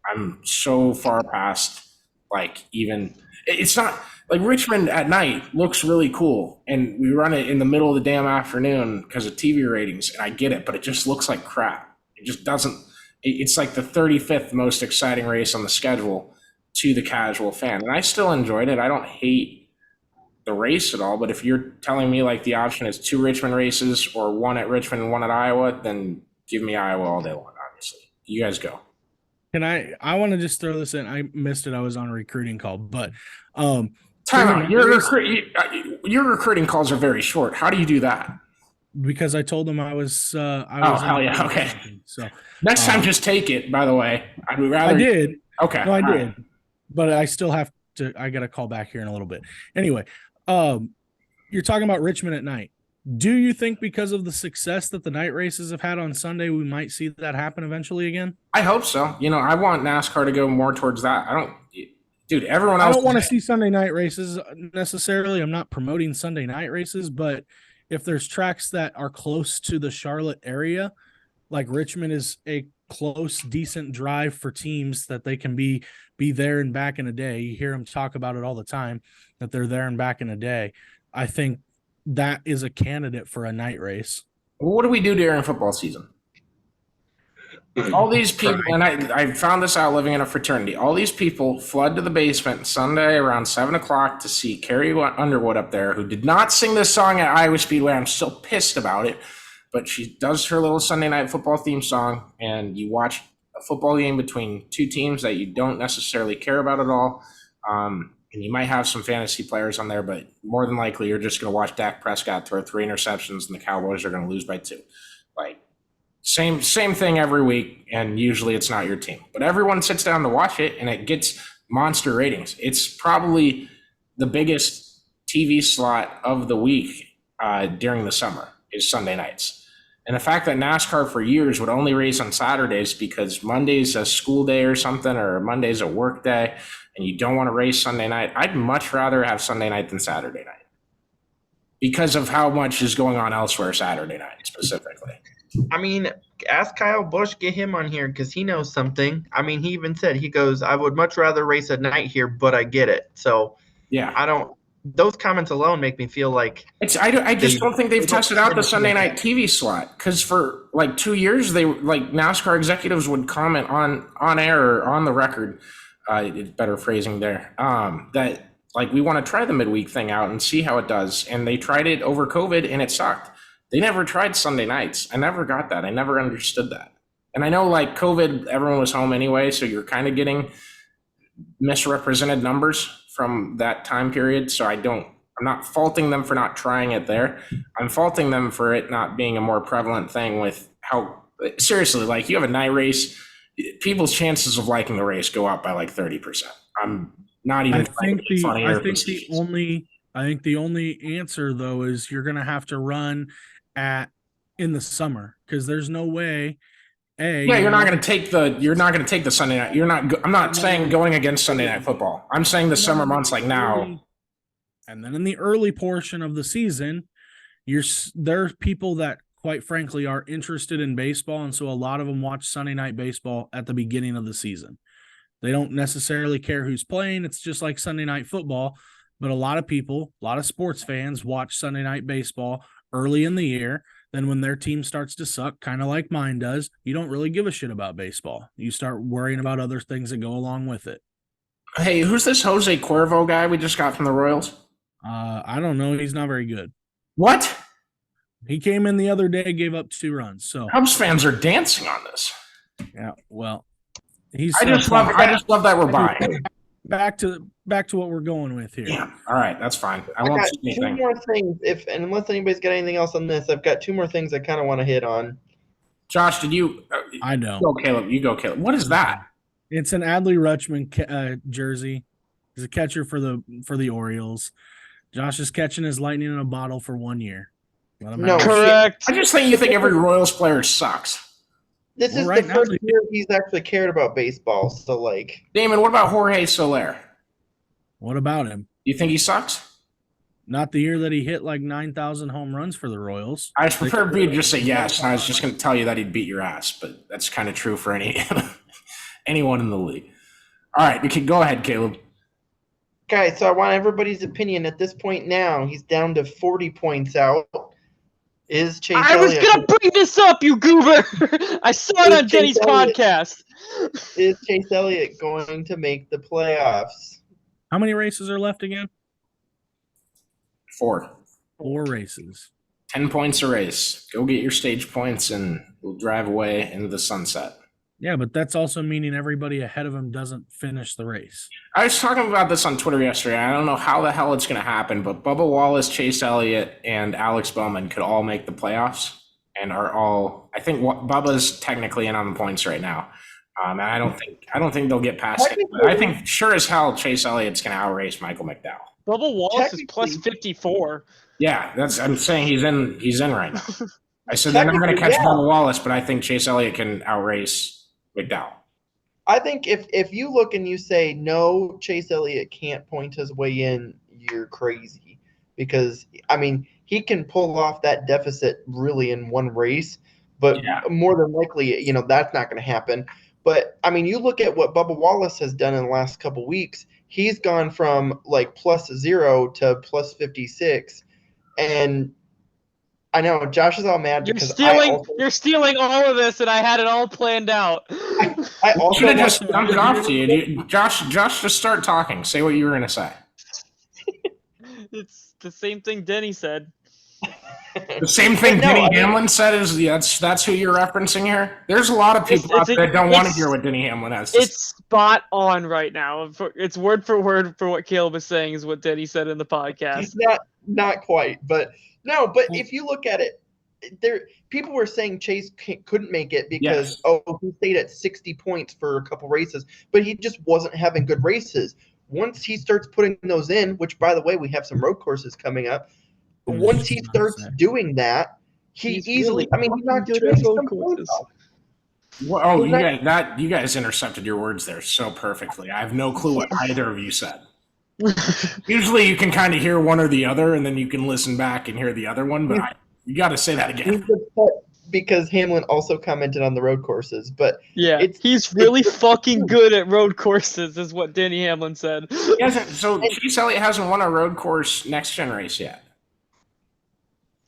I'm so far past, like, even – it's not – like, Richmond at night looks really cool, and we run it in the middle of the damn afternoon because of TV ratings, and I get it, but it just looks like crap. It just doesn't – it's like the 35th most exciting race on the schedule to the casual fan, and I still enjoyed it. I don't hate the race at all, but if you're telling me, like, the option is 2 Richmond races or 1 at Richmond and 1 at Iowa, then give me Iowa all day long, obviously. You guys go. Can I want to just throw this in. I missed it. I was on a recruiting call, but time out. Your recruiting calls are very short. How do you do that? Because I told them I was. Oh, hell yeah. Okay. So next time, just take it. By the way, I'd rather. I did. Okay. No, I did, but I still have to. I got to call back here in a little bit. Anyway, you're talking about Richmond at night. Do you think because of the success that the night races have had on Sunday, we might see that happen eventually again? I hope so. You know, I want NASCAR to go more towards that. Dude, everyone else. I don't want to see Sunday night races necessarily. I'm not promoting Sunday night races, but if there's tracks that are close to the Charlotte area, like Richmond is a close, decent drive for teams that they can be there and back in a day. You hear them talk about it all the time, that they're there and back in a day. I think that is a candidate for a night race. Well, what do we do during football season? All these people, and I found this out living in a fraternity, all these people flood to the basement Sunday around 7 o'clock to see Carrie Underwood up there, who did not sing this song at Iowa Speedway. I'm still pissed about it, but she does her little Sunday night football theme song, and you watch a football game between 2 teams that you don't necessarily care about at all. And you might have some fantasy players on there, but more than likely you're just going to watch Dak Prescott throw 3 interceptions and the Cowboys are going to lose by 2. Like, same thing every week, and usually it's not your team. But everyone sits down to watch it, and it gets monster ratings. It's probably the biggest TV slot of the week during the summer is Sunday nights. And the fact that NASCAR for years would only race on Saturdays because Monday's a school day or something, or Monday's a work day, and you don't want to race Sunday night, I'd much rather have Sunday night than Saturday night because of how much is going on elsewhere Saturday night specifically. I mean, ask Kyle Busch, get him on here because he knows something. I mean, he even said, he goes, I would much rather race at night here, but I get it. So yeah, those comments alone make me feel like I just don't think they've tested out the Sunday night TV slot, because for like 2 years, NASCAR executives would comment on air or on the record, better phrasing there, that like, we want to try the midweek thing out and see how it does. And they tried it over COVID and it sucked. They never tried Sunday nights. I never got that. I never understood that. And I know, like, COVID, everyone was home anyway, so you're kind of getting misrepresented numbers from that time period. So I'm not faulting them for not trying it there. I'm faulting them for it not being a more prevalent thing with how, seriously, like, you have a night race, people's chances of liking the race go up by like 30%. I'm not even I think the only answer, though, is you're going to have to run in the summer, because there's no way. You're not going to take the Sunday night. I'm not saying going against Sunday night football. I'm saying the summer months, like now. And then in the early portion of the season, there are people that quite frankly, are interested in baseball, and so a lot of them watch Sunday Night Baseball at the beginning of the season. They don't necessarily care who's playing. It's just like Sunday Night Football, but a lot of people, a lot of sports fans watch Sunday Night Baseball early in the year. Then when their team starts to suck, kind of like mine does, you don't really give a shit about baseball. You start worrying about other things that go along with it. Hey, who's this Jose Cuervo guy we just got from the Royals? I don't know. He's not very good. What? He came in the other day, gave up 2 runs. So Cubs fans are dancing on this. yeah, well, he's. I just love that we're buying. Back to what we're going with here. Yeah. All right, that's fine. I I won't got say 2 anything. more things. Unless anybody's got anything else on this, I've got 2 more things I kind of want to hit on. Josh, did you? I know. Go, Caleb. You go, Caleb. What is that? It's an Adley Rutschman jersey. He's a catcher for the Orioles. Josh is catching his lightning in a bottle for 1 year. No, Correct. I just think you think every Royals player sucks. This is right the now, first year he's actually cared about baseball. So, like, Damon, what about Jorge Soler? What about him? You think he sucks? Not the year that he hit like 9,000 home runs for the Royals. I was prepared for you to just say yes. I was just going to tell you that he'd beat your ass, but that's kind of true for anyone in the league. All right, you can go ahead, Caleb. guys, so I want everybody's opinion at this point now. He's down to 40 points out. Is Chase I was Elliott gonna bring this up, you goober. I saw it on Chase Denny's Elliott. podcast. is Chase Elliott going to make the playoffs? How many races are left again? 4. 4 races. 10 points a race. Go get your stage points, and we'll drive away into the sunset. Yeah, but that's also meaning everybody ahead of him doesn't finish the race. I was talking about this on Twitter yesterday. I don't know how the hell it's going to happen, but Bubba Wallace, Chase Elliott, and Alex Bowman could all make the playoffs and are all. I think Bubba's technically in on the points right now, and I don't think they'll get past it. But I think sure as hell Chase Elliott's going to outrace Michael McDowell. Bubba Wallace is plus 54. Yeah, I'm saying he's in right now. I said they're not going to catch Bubba Wallace, but I think Chase Elliott can outrace McDowell. I think if you look and you say, no, Chase Elliott can't point his way in, you're crazy. Because, I mean, he can pull off that deficit really in one race, but more than likely, that's not going to happen. But, I mean, you look at what Bubba Wallace has done in the last couple of weeks. He's gone from, like, plus 0 to plus 56. And I know Josh is all mad because you're stealing all of this, and I had it all planned out. I also should have just dumped it off to you. Josh, just start talking. Say what you were going to say. It's the same thing Denny said. The same thing Denny Hamlin said is that's who you're referencing here. There's a lot of people out there that don't want to hear what Denny Hamlin has to say. It's spot on right now. It's word for word for what Caleb is saying is what Denny said in the podcast. He's not quite, but no. But if you look at it, people were saying Chase couldn't make it because he stayed at 60 points for a couple races, but he just wasn't having good races. Once he starts putting those in, which by the way, we have some road courses coming up. Once he starts doing that, he's easily. He's not good at road courses. Well, you guys intercepted your words there so perfectly. I have no clue what either of you said. Usually, you can kind of hear one or the other, and then you can listen back and hear the other one. But you got to say that again. Because Hamlin also commented on the road courses, but he's really fucking good at road courses, is what Denny Hamlin said. Chase Elliott hasn't won a road course next gen race yet.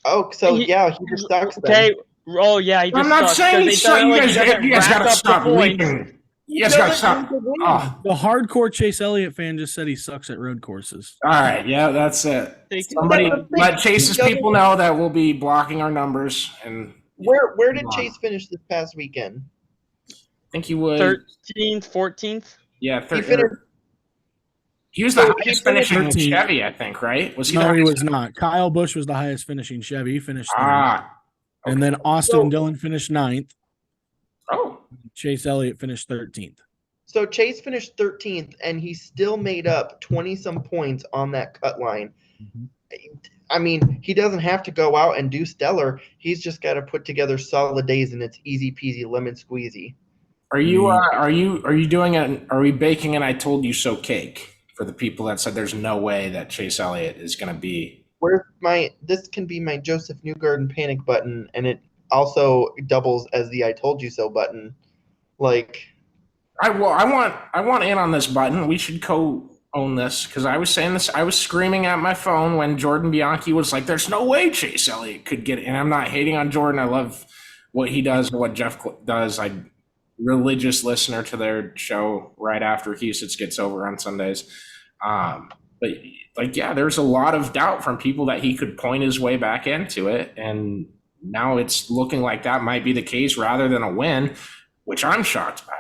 Oh, so he just sucks. Okay. Oh yeah, he just I'm not saying he sucks. You guys got to stop leaking. You guys got to stop. Oh. The hardcore Chase Elliott fan just said he sucks at road courses. All right, yeah, that's it. Somebody let Chase's people know that we'll be blocking our numbers. And where did Chase finish this past weekend? I think he was 13th, 14th. Yeah, 13th. He was the highest finishing Chevy, I think, right? Was he? No, he was not. Kyle Busch was the highest finishing Chevy. He finished 3rd. Okay. And then Austin Dillon finished 9th. Oh. Chase Elliott finished 13th. So Chase finished 13th, and he still made up 20-some points on that cut line. Mm-hmm. I mean, he doesn't have to go out and do stellar. He's just got to put together solid days, and it's easy peasy lemon squeezy. Are we baking an I told you so cake for the people that said there's no way that Chase Elliott is going to be This can be my Joseph Newgarden panic button, and it also doubles as the I told you so button. Like, I want in on this button. We should co-own this because I was saying this. I was screaming at my phone when Jordan Bianchi was like, "There's no way Chase Elliott could get it." And I'm not hating on Jordan. I love what he does and what Jeff does. I'm religious listener to their show right after Houston gets over on Sundays. But like, yeah, there's a lot of doubt from people that he could point his way back into it, and now it's looking like that might be the case rather than a win, which I'm shocked by.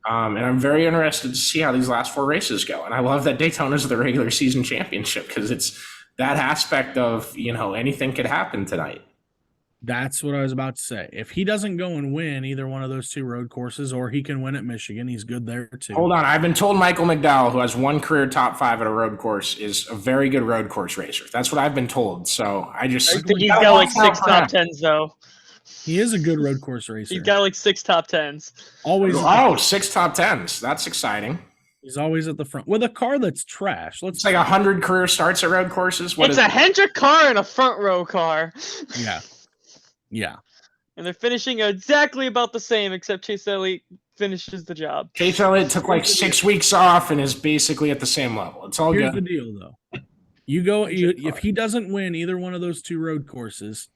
And I'm very interested to see how these last 4 races go. And I love that Daytona's the regular season championship because it's that aspect of, anything could happen tonight. That's what I was about to say. If he doesn't go and win either one of those 2 road courses, or he can win at Michigan, he's good there too. Hold on. I've been told Michael McDowell, who has 1 career top 5 at a road course, is a very good road course racer. That's what I've been told. So I think he's got like 6 top 10s though. He is a good road course racer. He's got like 6 top 10s. Always. 6 top 10s. That's exciting. He's always at the front with a car that's trash. It's like 100 career starts at road courses. It's a Hendrick car and a front row car. Yeah. And they're finishing exactly about the same, except Chase Elliott finishes the job. Chase Elliott took like 6 weeks off and is basically at the same level. It's all Here's good. the deal, though. If he doesn't win either one of those 2 road courses,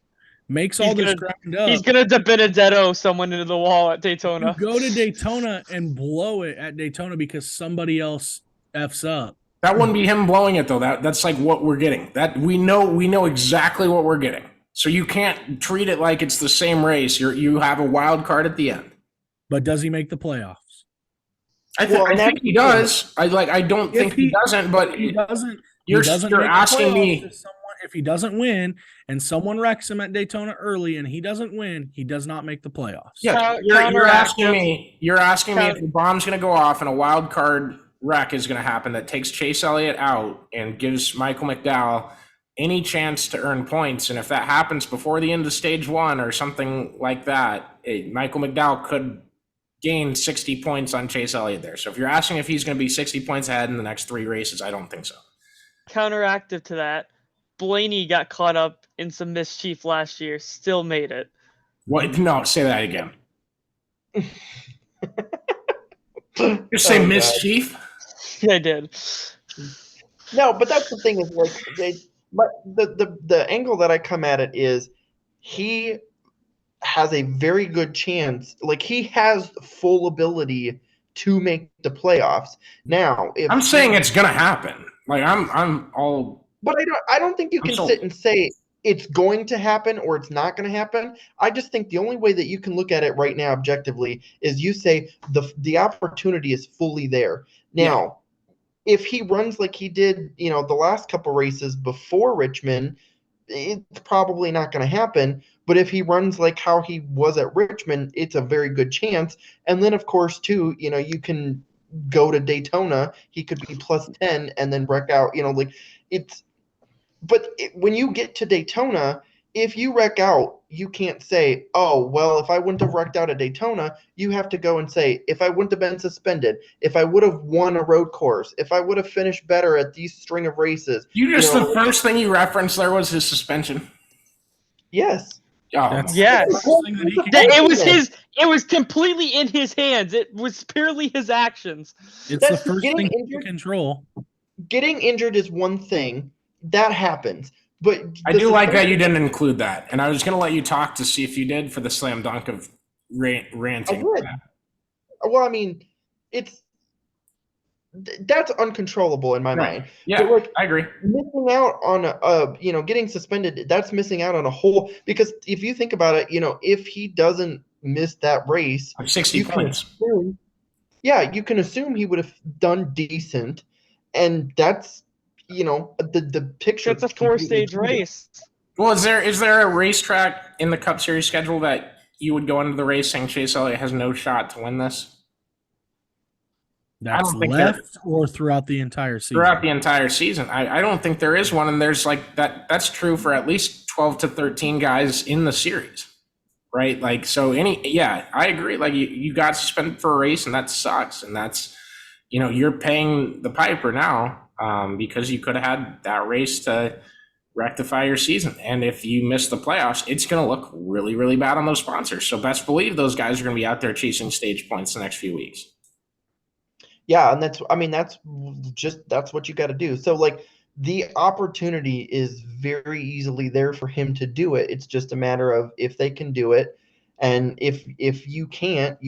makes all this ground up. He's gonna DiBenedetto someone into the wall at Daytona. You go to Daytona and blow it at Daytona because somebody else F's up. That wouldn't be him blowing it though. That's like what we're getting. That we know exactly what we're getting. So you can't treat it like it's the same race. You have a wild card at the end. But does he make the playoffs? I think he does. I don't think he doesn't, but he doesn't. You're asking me if he doesn't win and someone wrecks him at Daytona early and he doesn't win, he does not make the playoffs. Yeah, you're asking me. You're asking me if the bomb's going to go off and a wild card wreck is going to happen that takes Chase Elliott out and gives Michael McDowell any chance to earn points. And if that happens before the end of stage 1 or something like that, Michael McDowell could gain 60 points on Chase Elliott there. So if you're asking if he's going to be 60 points ahead in the next 3 races, I don't think so. Counteractive to that, Blaney got caught up in some mischief last year, still made it. What? No, say that again. You say mischief? Yeah, I did. No, but that's the thing is the angle that I come at it is he has a very good chance. Like he has full ability to make the playoffs. Now, if I'm saying it's gonna happen. Like I'm all. But I don't think you can sit and say it's going to happen or it's not going to happen. I just think the only way that you can look at it right now objectively is you say the opportunity is fully there. Now, if he runs like he did, the last couple races before Richmond, it's probably not going to happen. But if he runs like how he was at Richmond, it's a very good chance. And then, of course, too, you can go to Daytona. He could be plus 10 and then wreck out. When you get to Daytona, if you wreck out, you can't say, oh, well, if I wouldn't have wrecked out at Daytona, you have to go and say, if I wouldn't have been suspended, if I would have won a road course, if I would have finished better at these string of races. The first thing you referenced there was his suspension. Yes. Oh, yes. It was completely in his hands. It was purely his actions. It's the first thing he can control. Getting injured is one thing. That happens. But I do like that you didn't include that. And I was going to let you talk to see if you did for the slam dunk of ranting. I would. Well, I mean, that's uncontrollable in my mind. Yeah, but I agree. Missing out on getting suspended, that's missing out on a whole, because if you think about it, if he doesn't miss that race, 60 points. You can assume he would have done decent, and that's the picture. It's a 4-stage race. Well, is there a racetrack in the Cup Series schedule that you would go into the race saying Chase Elliott has no shot to win this? That's left or throughout the entire season? Throughout the entire season. I don't think there is one, and there's that's true for at least 12 to 13 guys in the series, right? I agree. Like you got suspended for a race, and that sucks, and that's, you're paying the piper now because you could have had that race to rectify your season. And if you miss the playoffs, it's going to look really, really bad on those sponsors. So best believe those guys are going to be out there chasing stage points the next few weeks. Yeah, and that's what you got to do. So like the opportunity is very easily there for him to do it. It's just a matter of if they can do it. And if you can't,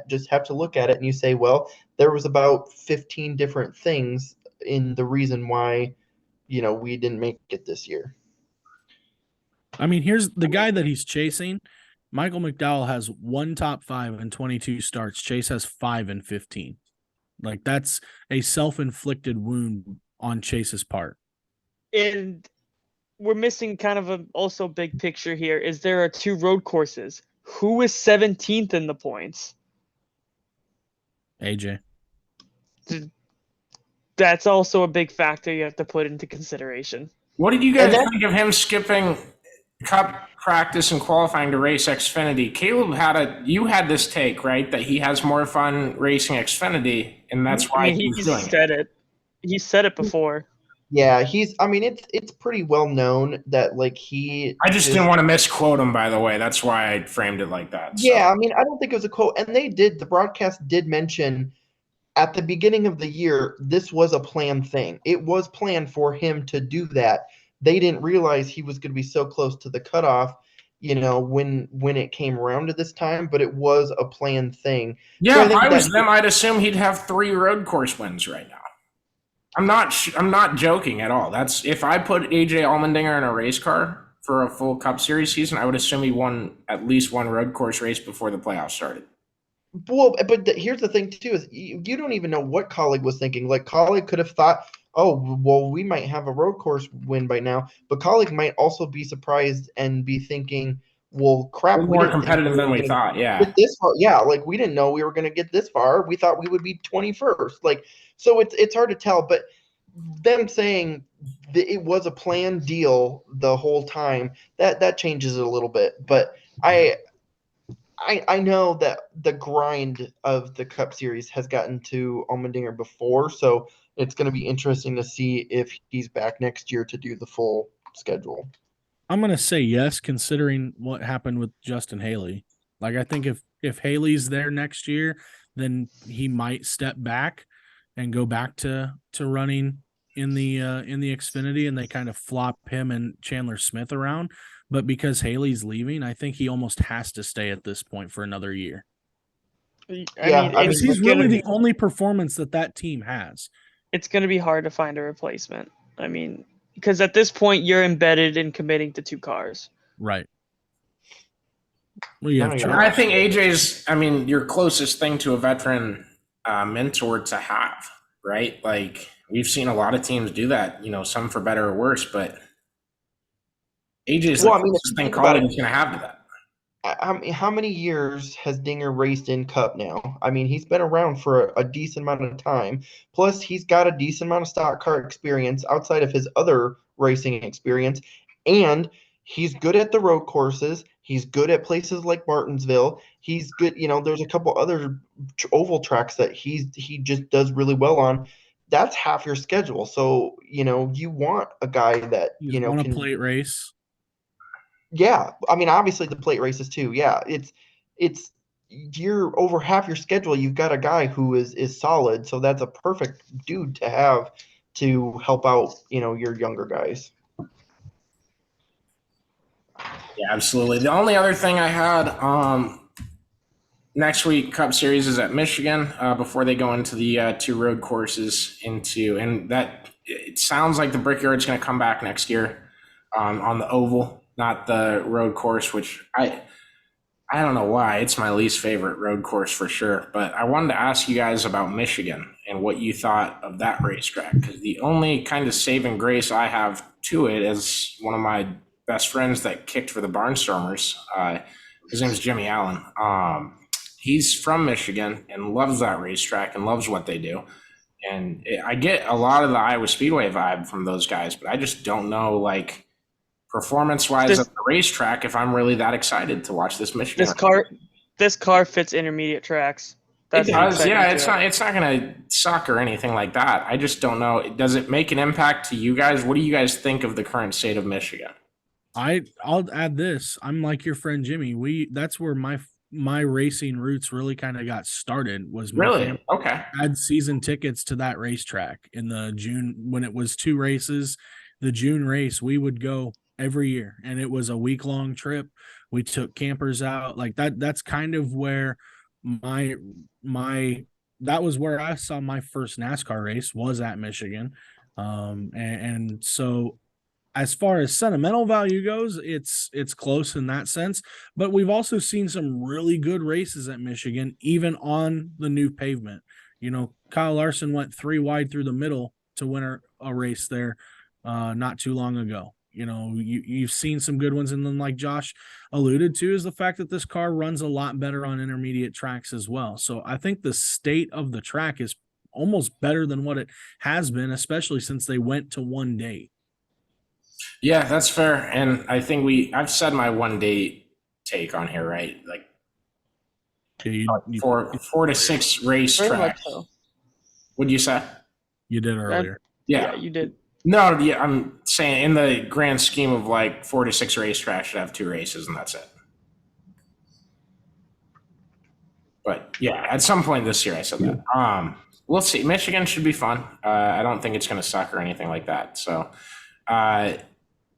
just have to look at it and you say, well, there was about 15 different things in the reason why, we didn't make it this year. I mean, here's the guy that he's chasing. Michael McDowell has 1 top 5 and 22 starts. Chase has 5 and 15. Like, that's a self-inflicted wound on Chase's part. And we're missing kind of a also big picture here. Is there are 2 road courses? Who is 17th in the points? AJ. That's also a big factor you have to put into consideration. What did you guys think of him skipping Cup practice and qualifying to race Xfinity? Caleb you had this take, right, that he has more fun racing Xfinity, and that's why he's doing it. He said it before. Yeah, it's pretty well known that like I just didn't want to misquote him, by the way. That's why I framed it like that. So. Yeah, I don't think it was a quote. And the broadcast did mention at the beginning of the year, this was a planned thing. It was planned for him to do that. They didn't realize he was going to be so close to the cutoff, when it came around to this time, but it was a planned thing. Yeah, so if I was them, I'd assume he'd have 3 road course wins right now. I'm not joking at all. That's if I put AJ Allmendinger in a race car for a full Cup Series season, I would assume he won at least 1 road course race before the playoffs started. Well, but here's the thing too: is you don't even know what Kaulig was thinking. Like Kaulig could have thought, "Oh, well, we might have a road course win by now," but Kaulig might also be surprised and be thinking, "Well, crap, we're more competitive than we thought." Yeah, this far. Yeah, like we didn't know we were going to get this far. We thought we would be 21st. Like, so it's hard to tell. But them saying that it was a planned deal the whole time, that changes it a little bit. But I know that the grind of the Cup Series has gotten to Allmendinger before, so it's going to be interesting to see if he's back next year to do the full schedule. I'm going to say yes, considering what happened with Justin Haley. Like, I think if Haley's there next year, then he might step back and go back to running in the Xfinity, and they kind of flop him and Chandler Smith around. But because Haley's leaving, I think he almost has to stay at this point for another year. I mean, he's really the only performance that team has. It's going to be hard to find a replacement. I mean, because at this point, you're embedded in committing to 2 cars. Right. Well, I think AJ's, your closest thing to a veteran mentor to have, right? Like, we've seen a lot of teams do that, some for better or worse, but AJ's the closest thing Kaulig is going to have to that. How many years has Dinger raced in Cup now? I mean, he's been around for a decent amount of time. Plus, he's got a decent amount of stock car experience outside of his other racing experience. And he's good at the road courses. He's good at places like Martinsville. He's good. There's a couple other oval tracks that he just does really well on. That's half your schedule. So, you want a guy that, you want a plate race. Yeah, obviously the plate races too. Yeah, it's you're over half your schedule. You've got a guy who is solid, so that's a perfect dude to have to help out, your younger guys. Yeah, absolutely. The only other thing I had next week, Cup Series is at Michigan before they go into the 2 road courses and that it sounds like the Brickyard's going to come back next year on the oval. Not the road course, which I don't know why. It's my least favorite road course for sure. But I wanted to ask you guys about Michigan and what you thought of that racetrack. Because the only kind of saving grace I have to it is one of my best friends that kicked for the Barnstormers. His name's Jimmy Allen. He's from Michigan and loves that racetrack and loves what they do. And I get a lot of the Iowa Speedway vibe from those guys, but I just don't know, like, performance-wise at the racetrack, if I'm really that excited to watch this Michigan. This car fits intermediate tracks. It the does, excitement yeah. to it. It's not going to suck or anything like that. I just don't know. Does it make an impact to you guys? What do you guys think of the current state of Michigan? I'll add this. I'm like your friend Jimmy. That's where my racing roots really kind of got started. Was my Really? family Okay. had season tickets to that racetrack in the June when it was 2 races. The June race we would go every year, and it was a week-long trip. We took campers out like that. That's kind of where my my that was where I saw my first NASCAR race was at Michigan. And so as far as sentimental value goes, it's close in that sense. But we've also seen some really good races at Michigan, even on the new pavement. Kyle Larson went 3 wide through the middle to win a race there not too long ago. You've seen some good ones, and then like Josh alluded to, is the fact that this car runs a lot better on intermediate tracks as well. So I think the state of the track is almost better than what it has been, especially since they went to 1 day. Yeah, that's fair. And I think I've said my 1 day take on here, right? Like four to 6 race Very much tracks. so. What'd you say? You did earlier. Yeah, you did. No, yeah, I'm saying in the grand scheme of like 4 to 6 racetracks should have 2 races and that's it. But yeah, at some point this year I said that. We'll see. Michigan should be fun. I don't think it's going to suck or anything like that. So,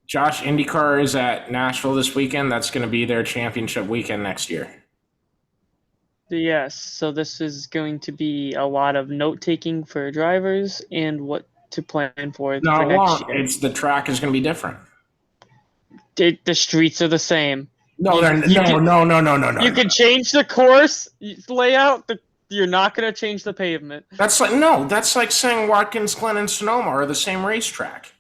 Josh, IndyCar is at Nashville this weekend. That's going to be their championship weekend next year. Yes, so this is going to be a lot of note-taking for drivers and what to plan for next year. The track is going to be different. The streets are the same. No. You can change the course layout. You're not going to change the pavement. That's like saying Watkins Glen and Sonoma are the same racetrack.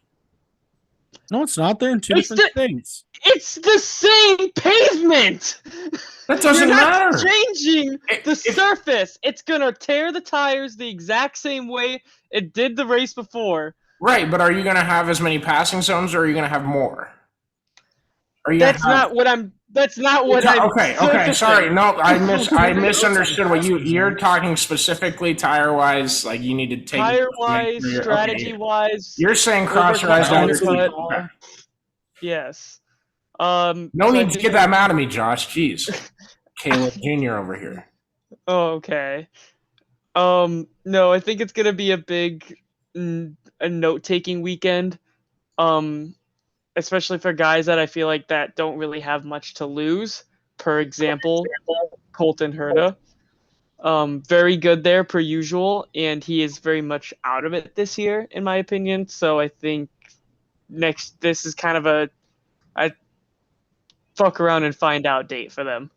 No, it's not. They're in two different states. It's the same pavement. That doesn't matter. You're not changing the surface. It's going to tear the tires the exact same way it did the race before. Right, but are you going to have as many passing zones or are you going to have more? That's not what I'm Okay, sorry. No, I misunderstood what you're talking specifically tire-wise, like you need to take tire-wise, strategy-wise. You're saying cross-rise. Okay. Yes. No need to get that mad at me, Josh. Jeez. Caleb Jr. over here. Oh, okay. No, I think it's gonna be a big note-taking weekend. Especially for guys that I feel like that don't really have much to lose. Per example, Colton Herta. Very good there per usual, and he is very much out of it this year, in my opinion. So I think this is kind of a fuck around and find out date for them.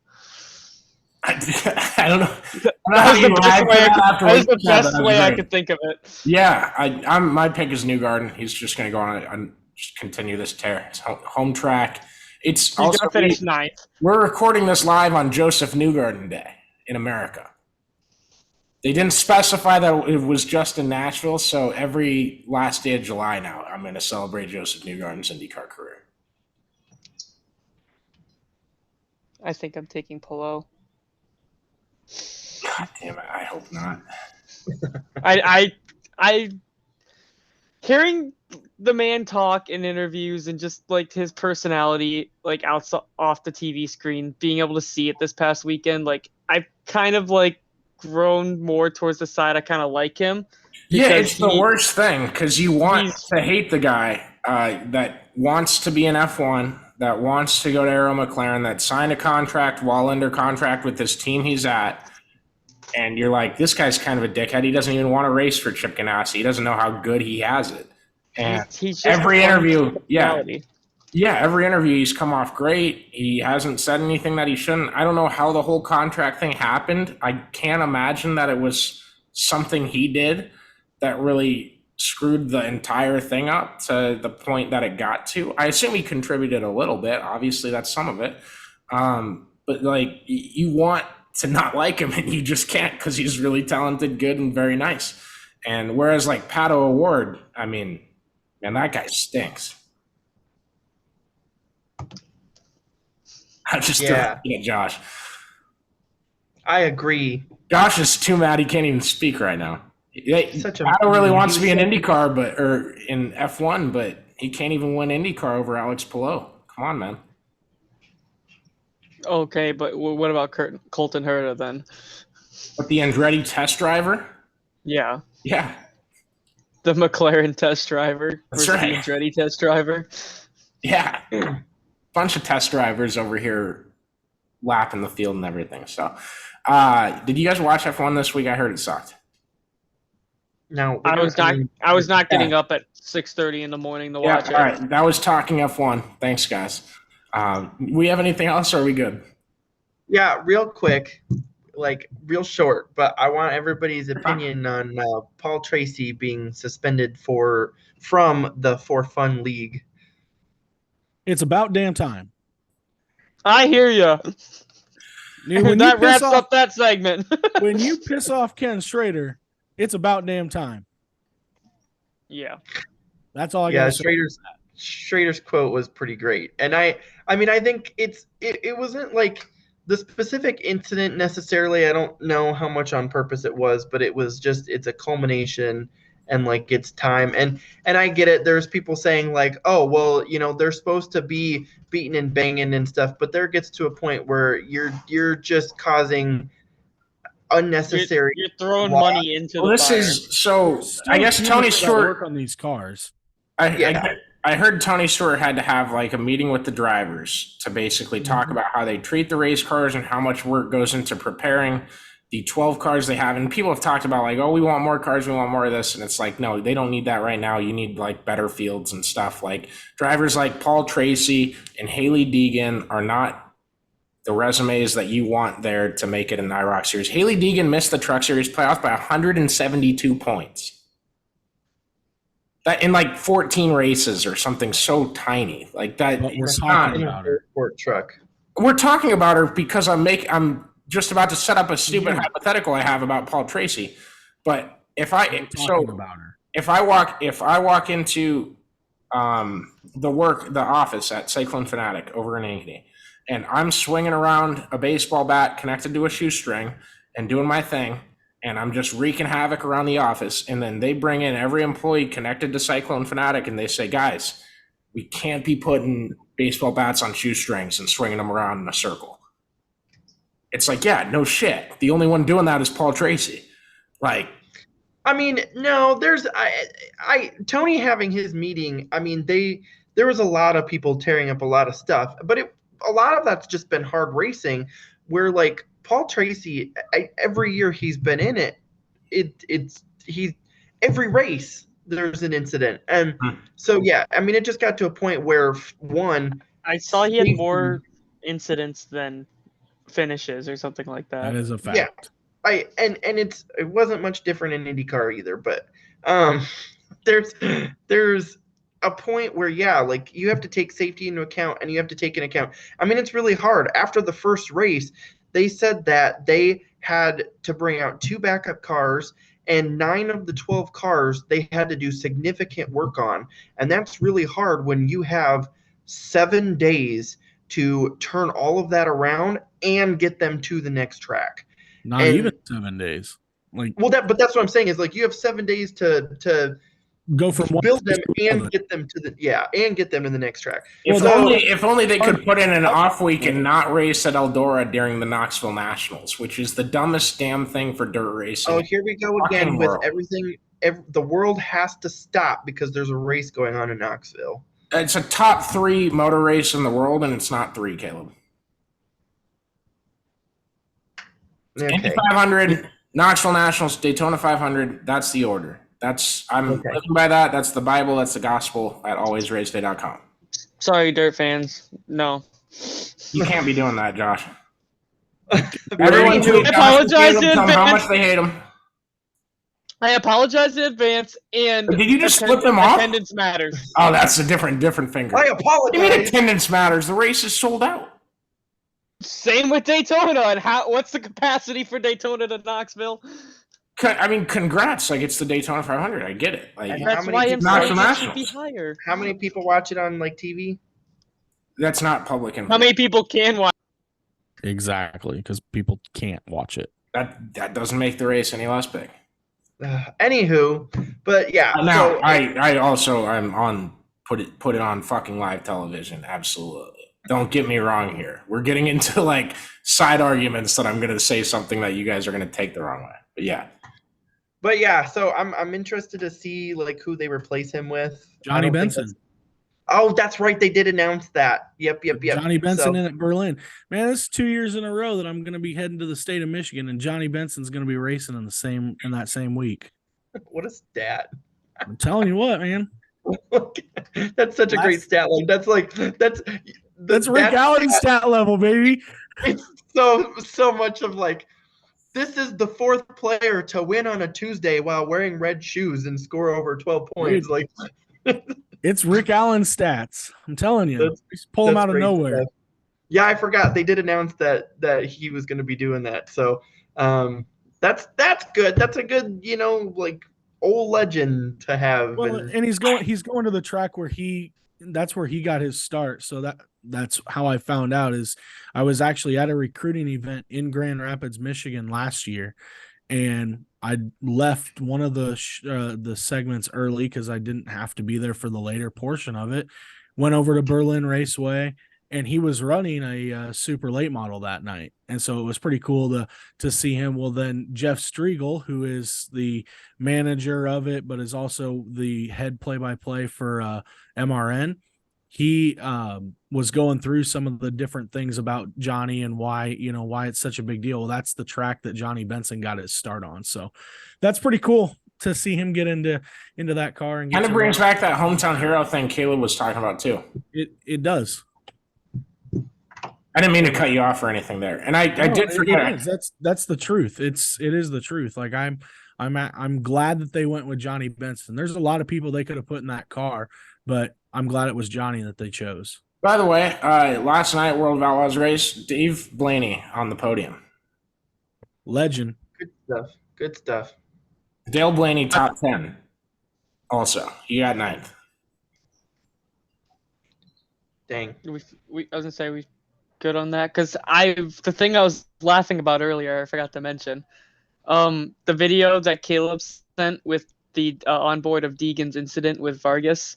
I don't know. That was the best way I could think of it. Yeah, my pick is Newgarden. He's just going to go on and just continue this tear. It's home track. He's going to finish 9th. We're recording this live on Joseph Newgarden Day in America. They didn't specify that it was just in Nashville, so every last day of July now, I'm going to celebrate Joseph Newgarden's IndyCar career. I think I'm taking Polo. God damn it! I hope not. I hearing the man talk in interviews and just like his personality, like off the TV screen, being able to see it this past weekend, like I've kind of like grown more towards the side I kind of like him. Yeah, it's the worst thing because you want to hate the guy that wants to be an F1, that wants to go to Aero McLaren, that signed a contract while under contract with this team he's at. And you're like, this guy's kind of a dickhead. He doesn't even want to race for Chip Ganassi. He doesn't know how good he has it. And he's every interview, every interview he's come off great. He hasn't said anything that he shouldn't. I don't know how the whole contract thing happened. I can't imagine that it was something he did that really screwed the entire thing up to the point that it got to. I assume he contributed a little bit. Obviously, that's some of it. But like, you want to not like him, and you just can't because he's really talented, good, and very nice. And whereas like Pato O'Ward, I mean, man, that guy stinks. I just don't get Josh. I agree. Josh is too mad he can't even speak right now. Such a Otto really wants to be in he was IndyCar, or in F1, but he can't even win IndyCar over Alex Palou. Come on, man. Okay, but what about Colton Herta then? But the Andretti test driver? Yeah, Yeah, the McLaren test driver That's versus right. the Andretti test driver. yeah. Bunch of test drivers over here lapping the field and everything. So, did you guys watch F1 this week? I heard it sucked. No, I was not getting up at 6:30 in the morning to watch it. All right. That was talking F1. Thanks, guys. We have anything else, or are we good? Yeah, real quick, like real short, but I want everybody's opinion on Paul Tracy being suspended from the For Fun League. It's about damn time. I hear you. That wraps up that segment. When you piss off Ken Schrader, it's about damn time. Yeah. That's all I got to say. Schrader's quote was pretty great. And I mean, I think it wasn't like the specific incident necessarily. I don't know how much on purpose it was, but it was just, it's a culmination and like it's time. And I get it. There's people saying like, oh, well, you know, they're supposed to be beating and banging and stuff, but there gets to a point where you're just causing unnecessary. You're throwing money into the fire. I guess Tony Stewart work on these cars. I heard Tony Stewart had to have like a meeting with the drivers to basically talk about how they treat the race cars and how much work goes into preparing the 12 cars they have. And people have talked about like, oh, we want more cars, we want more of this. And it's like, no, they don't need that right now. You need like better fields and stuff. Like drivers like Paul Tracy and Hailie Deegan are not the resumes that you want there to make it in the IROC Series. Hailie Deegan missed the Truck Series playoffs by 172 points. That in like 14 races or something so tiny like that. We're talking about her. Truck. We're talking about her because I'm just about to set up a stupid hypothetical I have about Paul Tracy. But if I walk into the office at Cyclone Fanatic over in Ankeny, and I'm swinging around a baseball bat connected to a shoestring and doing my thing, and I'm just wreaking havoc around the office, and then they bring in every employee connected to Cyclone Fanatic, and they say, guys, we can't be putting baseball bats on shoestrings and swinging them around in a circle. It's like, yeah, no shit. The only one doing that is Paul Tracy. Like, I mean, no, there's Tony having his meeting. I mean, there was a lot of people tearing up a lot of stuff, but a lot of that's just been hard racing where like Paul Tracy, every year he's been in it, every race there's an incident. And so, yeah, I mean, it just got to a point where I saw he had more incidents than finishes or something like that. That is a fact. Yeah. It wasn't much different in IndyCar either, but there's a point where, yeah, like you have to take safety into account and you have to take into account. I mean, it's really hard. After the first race, they said that they had to bring out 2 backup cars, and 9 of the 12 cars they had to do significant work on. And that's really hard when you have 7 days to turn all of that around and get them to the next track. Not even 7 days. But that's what I'm saying is like you have 7 days to go from build them and get them to the next track. If only they could put in an off week and not race at Eldora during the Knoxville Nationals, which is the dumbest damn thing for dirt racing. Oh, here we go again with everything. The world has to stop because there's a race going on in Knoxville. It's a top 3 motor race in the world, and it's not 3, Caleb. Okay. Indy 500, Knoxville Nationals, Daytona 500. That's the order. I'm living by that. That's the Bible. That's the gospel at alwaysraceday.com. Sorry, dirt fans. No. You can't be doing that, Josh. Everyone I apologize in advance. How much they hate him. I apologize in advance. And did you just flip them off? Attendance matters. Oh, that's a different finger. I apologize. You mean attendance matters? The race is sold out. Same with Daytona. And what's the capacity for Daytona to Knoxville? I mean, congrats! Like it's the Daytona 500. I get it. Like that's why I'm saying it should be higher. How many people watch it on like TV? That's not public info. How many people can watch? Exactly, because people can't watch it. That doesn't make the race any less big. Anywho, but yeah. Now, So I also am on put it on fucking live television. Absolutely. Don't get me wrong here. We're getting into like side arguments that I'm going to say something that you guys are going to take the wrong way. But yeah. so I'm interested to see like who they replace him with. Johnny Benson. Oh, that's right. They did announce that. Yep. Johnny Benson in at Berlin. Man, this is 2 years in a row that I'm going to be heading to the state of Michigan, and Johnny Benson's going to be racing in that same week. What a stat! I'm telling you what, man. That's such a great stat line. That's Rick Allen's stat level, baby. It's so much of like, this is the fourth player to win on a Tuesday while wearing red shoes and score over 12 points. Like, it's Rick Allen's stats. I'm telling you, just pull him out of nowhere. Stuff. Yeah, I forgot they did announce that he was going to be doing that. So that's good. That's a good, like old legend to have. Well, and he's going to the track that's where he got his start. So that's how I found out is I was actually at a recruiting event in Grand Rapids, Michigan last year, and I left one of the segments early because I didn't have to be there for the later portion of it. Went over to Berlin Raceway, and he was running a super late model that night. And so it was pretty cool to see him. Well, then Jeff Striegel, who is the manager of it, but is also the head play-by-play for MRN, he was going through some of the different things about Johnny and why it's such a big deal. Well, that's the track that Johnny Benson got his start on. So that's pretty cool to see him get into that car. And kind of brings back that hometown hero thing Caleb was talking about too. It does. I didn't mean to cut you off or anything there, and I did forget. That's the truth. It is the truth. Like I'm glad that they went with Johnny Benson. There's a lot of people they could have put in that car, but I'm glad it was Johnny that they chose. By the way, last night World of Outlaws race, Dave Blaney on the podium. Legend. Good stuff. Dale Blaney top 10. Also, he got 9th. Dang. I was gonna say we good on that because the thing I was laughing about earlier, I forgot to mention, the video that Caleb sent with the onboard of Deegan's incident with Vargas.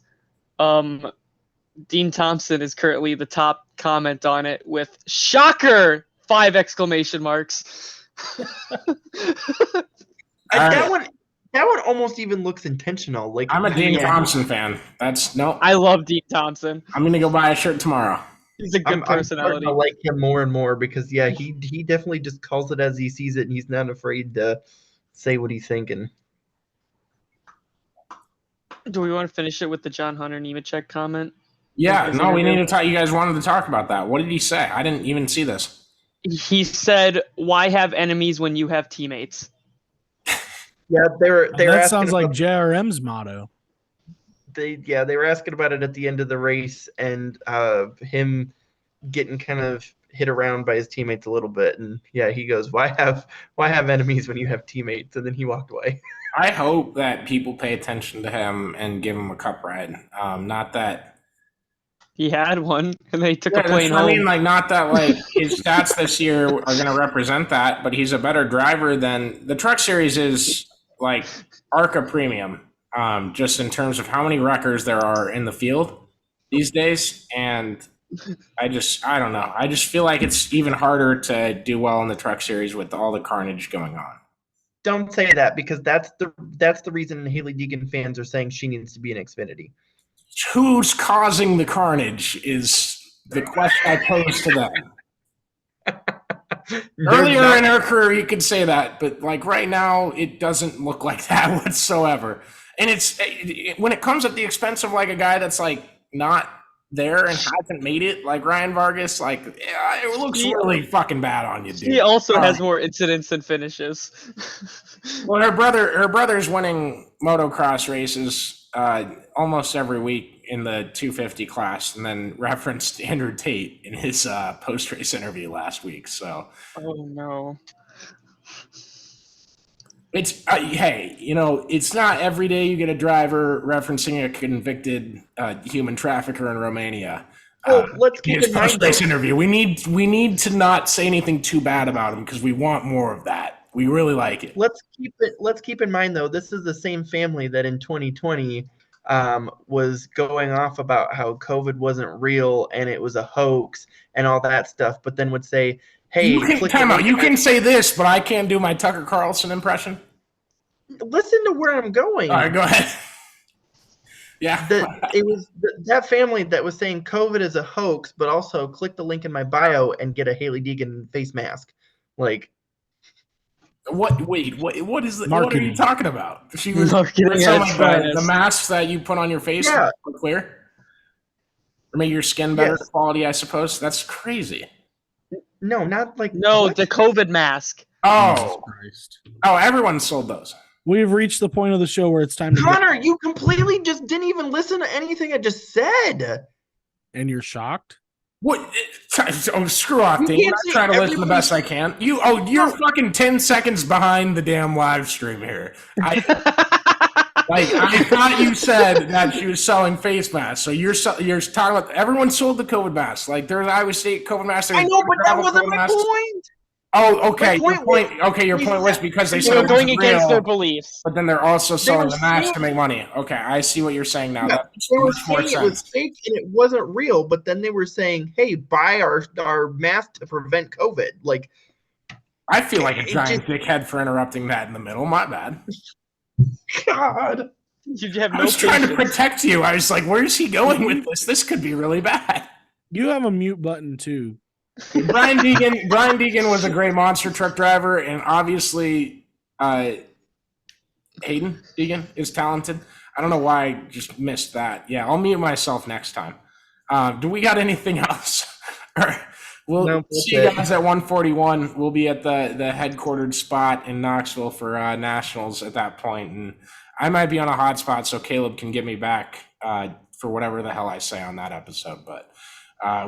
Dean Thompson is currently the top comment on it with "shocker!" 5 exclamation marks. That one almost even looks intentional. Like, I'm a Dean Thompson fan. I love Dean Thompson. I'm gonna go buy a shirt tomorrow. He's a good personality. I like him more and more because he definitely just calls it as he sees it, and he's not afraid to say what he's thinking. Do we want to finish it with the John Hunter Nemechek comment? Yeah, no, we need to talk. You guys wanted to talk about that. What did he say? I didn't even see this. He said, "Why have enemies when you have teammates?" Yeah, that sounds like JRM's motto. They were asking about it at the end of the race, and him getting kind of hit around by his teammates a little bit, and he goes, "Why have enemies when you have teammates?" And then he walked away. I hope that people pay attention to him and give him a cup ride. Not that he had one, and they took a plane home. I mean, like, not that like his stats this year are going to represent that, but he's a better driver than the Truck Series is. Like ARCA Premium, just in terms of how many wreckers there are in the field these days, and I don't know. I just feel like it's even harder to do well in the Truck Series with all the carnage going on. Don't say that because that's the reason Haley Deegan fans are saying she needs to be in Xfinity. Who's causing the carnage is the question I pose to them. Earlier in her career, you could say that, but like right now, it doesn't look like that whatsoever. And when it comes at the expense of like a guy that's like not there and hasn't made it, like Ryan Vargas, like it looks really fucking bad on you, dude. He also has more incidents than finishes. Well, her brother's winning motocross races almost every week in the 250 class, and then referenced Andrew Tate in his post-race interview last week. So, oh no, it's hey, it's not every day you get a driver referencing a convicted human trafficker in Romania. Well, let's keep his in mind, post-race though, interview. We need to not say anything too bad about him because we want more of that. We really like it. let's keep in mind though, this is the same family that in 2020 was going off about how COVID wasn't real and it was a hoax and all that stuff, but then would say, "Hey, You can click the time out. link." You can say this, but I can't do my Tucker Carlson impression. Listen to where I'm going. All right, go ahead. Yeah. It was that family that was saying COVID is a hoax, but also click the link in my bio and get a Haley Deegan face mask. Like, What? Wait. What is the? What are Marketing. you talking about? She was Marketing with some at its of the finest. masks that you put on your face Yeah. to look clear, or make your skin better Yes. quality. I suppose that's crazy. no, not like No, what? the COVID mask. Jesus Oh, Christ. everyone sold those. We've reached the point of the show where it's time to get, Connor, you completely just didn't even listen to anything I just said. and you're shocked. What? Oh, screw off, You Dean. can't I'm say trying to listen the everybody- best I can. You're fucking 10 seconds behind the damn live stream here. I thought you said that she was selling face masks. So you're talking about everyone sold the COVID masks. Like there's Iowa State COVID masks. I know, but that wasn't my point. Oh, okay. My Your point point. Okay, your point was because they They said were it going wasn't against their real, beliefs. but then they're also selling were the masks to saying- make money. Okay, I see what you're saying now. Yeah, That makes they were much more saying it was sense. fake and it wasn't real, but then they were saying, "Hey, buy our mask to prevent COVID." Like, I feel like a it giant dickhead for interrupting that in the middle. My bad. God. You have I no was trying to patience. protect you. I was like, where's he going with this? This could be really bad. You have a mute button too. Brian Deegan was a great monster truck driver, and obviously Hayden Deegan is talented. I don't know why I just missed that. Yeah, I'll mute myself next time. Do we got anything else? We'll No, that's see you it. guys at 141. We'll be at the headquartered spot in Knoxville for Nationals at that point, and I might be on a hotspot so Caleb can get me back for whatever the hell I say on that episode. But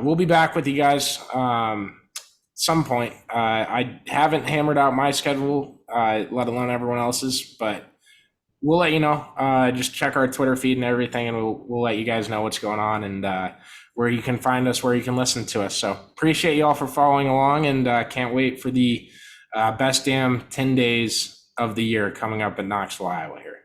we'll be back with you guys some point. I haven't hammered out my schedule, let alone everyone else's, but we'll let you know. Just check our Twitter feed and everything, and we'll let you guys know what's going on and where you can find us, where you can listen to us. So appreciate you all for following along, and can't wait for the best damn 10 days of the year coming up in Knoxville, Iowa here.